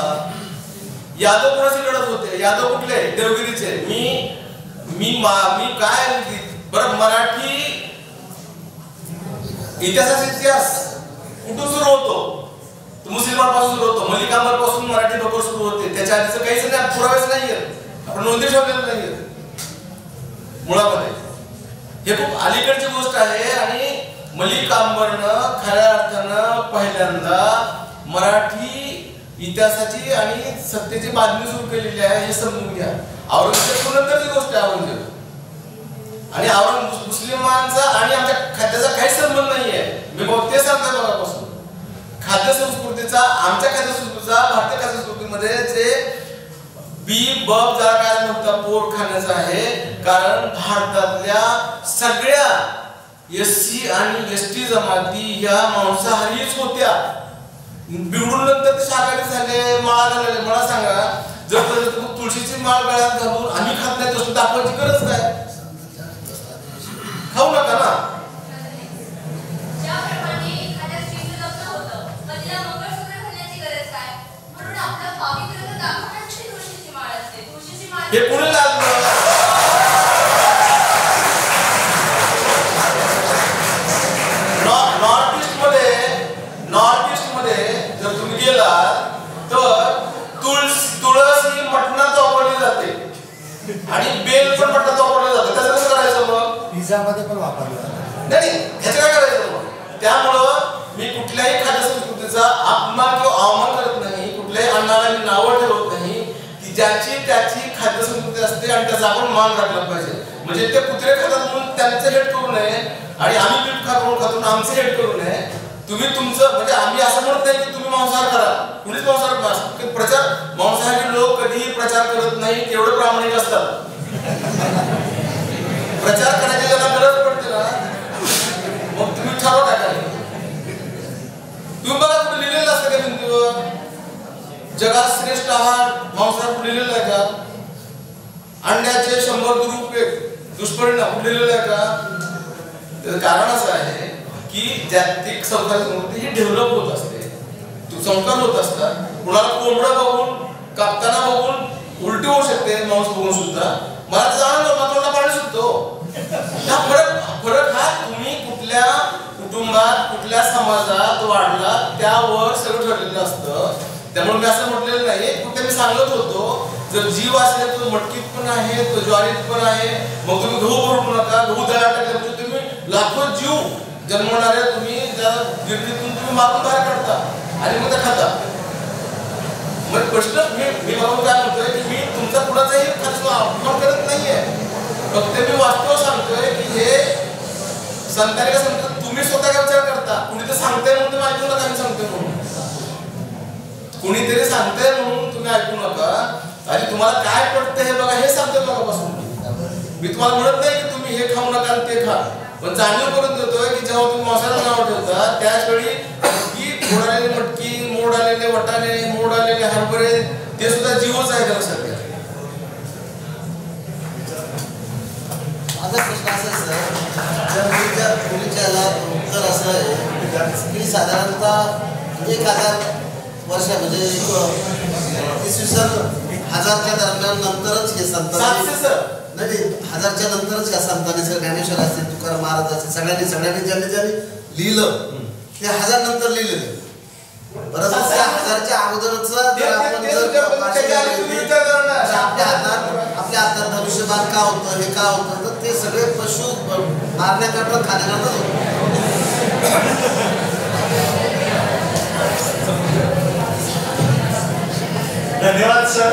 यादव कोणाशी लढत होते? यादव कुठले? देवगिरीचे. मी काय बरं, मराठी इतिहास कुठून सुरू होतो? मुस्लिमांपासून सुरू होतो. मलिक अंबर पासून मराठी लोक सुरू होते. त्याच्या आधीच काहीच नाही, पुरावेच नाहीये, आपण नोंदी ठेवलेलं नाहीये मुळामध्ये. हे खूप अलीकडची गोष्ट आहे. आणि मलिक अंबरनं खऱ्या अर्थानं पहिल्यांदा मराठी इतिहासाची आणि सत्तेची बातमी सुरू केलेली आहे, हे समजून घ्या. औरंगजेब नंतरची गोष्ट आहे औरंगजेब. आणि मुस्लिमांचा आणि आमच्या खाद्याचा काहीच संबंध नाहीये. मी मग ते सांगतो बघापासून. खाद्य संस्कृतीचा, आमच्या खाद्य संस्कृतीचा, भारतीय खाद्य संस्कृतीमध्ये जे बब जरा काय नव्हता पोर खाण्याचा आहे. कारण भारतातल्या सगळ्या SC आणि ST जमाती या मांसाहारीच होत्या. बिघडून नंतर ते शाकाहारी झाले, माळा घालले. मला सांगा, जर तुळशीची माळ गळ्यात घालून आम्ही खात नाही तसं दाखवायची गरज काय? खाऊ नका ना. हे पुढे लागलं. नॉर्थ ईस्ट मध्ये जर तुम्ही गेलात तर तुळस ही मटणात वापरली जाते आणि बेल पण मटणात वापरलं जातं. त्याचं कसं करायचं मग? पिझ्झामध्ये पण वापरलं जातं. नाही, ह्याचं काय करायचं मग? त्यामुळं मी कुठल्याही खाद्य संस्कृतीचा अपमान किंवा अवमान करत नाही. कुठल्याही अन्नाला मी नावं ठेवत नाही. ती ज्याची त्याची खाद्य संस्कृती असते आणि त्याचा आपण मान राखला पाहिजे. म्हणजे ते कुत्रे खातात म्हणून त्यांचं हेट करू नये आणि आम्ही बीफ खातो आमचं हेट करू नये. तुम्ही तुमचं, म्हणजे आम्ही असं म्हणत नाही की तुम्ही मांसाहार करा, कुणीच मांसाहार प्रचार, मांसाहारी लोक कधीही प्रचार करत नाही, एवढं प्रामाणिक असतात. प्रचार करायची ज्यांना गरज पडते ना, मग तुम्ही ठरवा काय करायचं. तुम्ही बघा कुठे लिहिलेलं असतं का भिंतीवर जगात श्रेष्ठ आहार मांसाहार कुठे लिहिलेलं आहे का? अंड्याचे 100 दुरुपयोग दुष्परिणाम कुठे लिहिलेलं आहे का? त्याचं कारण असं आहे की जागतिक सहकारी संस्कृती ही डेव्हलप होत असते, संस्कार होत असतात. कुणाला कोंबडं बघून कापताना बघून उलटी होऊ शकते, मांस बघून सुद्धा. मला तर जाणवलं मात्र पाणी सुटतो. हा फरक हा तुम्ही कुठल्या कुटुंबात कुठल्या समाजात वाढला त्यावर सगळं ठरलेलं असतं. त्यामुळे मी असं म्हटलेलं नाही, कुठे मी सांगत होतो जर जीव असेल तो मटकीत पण आहे, तो ज्वारीत पण आहे. मग तुम्ही गहू भरू नका, गहू दळा टाकले म्हणजे तुम्ही लाखो जीव जन्मणारे तुम्ही त्या गिरणीतून तुम्ही मारून बाहेर काढता आणि मग ते खाता. मग प्रश्न मी बाबा काय म्हणतोय की मी तुमचा कुणाचाही अपमान करत नाहीये, फक्त मी वास्तव सांगतोय की हे संतांनी काय सांगतात, तुम्ही स्वतः काय विचार करता. कुणी तर सांगताय म्हणून तुम्ही ऐकू नका, मी सांगतोय म्हणून. कुणीतरी सांगताय म्हणून तुम्ही ऐकू नका. आणि तुम्हाला काय पडतं हे बघा, हे सांगतोय बघापासून. मी तुम्हाला म्हणत नाही की तुम्ही हे खाऊ नका आणि ते खा, पण जाणीव करून देतोय की जेव्हा तुम्ही मांसाला नाव ठेवता त्याच वेळी की मोड आलेली मटकी, मोड आलेले वटाणे, मोड आलेले हरभरे ते सुद्धा जीवच आहे का लक्षात घ्या. माझा प्रश्न असा आहे सर, जर मुलीच्याला उत्तर असं आहे की साधारणतः 1000 वर्ष म्हणजे 1000च्या दरम्यान नंतरच हे संतांनी नाही 1000च्या नंतरच या संतांनी सर ज्ञानेश्वर असतील, तुकाराम महाराज असतील, सगळ्यांनी ज्यांनी लिहिलं ते 1000 नंतर लिहिलेलं. परंतु त्या 1000च्या अगोदरच जर आपण आपल्या हातात धनुष्यबाण का होतं, हे का होतं, तर ते सगळे पशु मारण्याकरता खाण्याकरता होतं. धन्यवाद सर.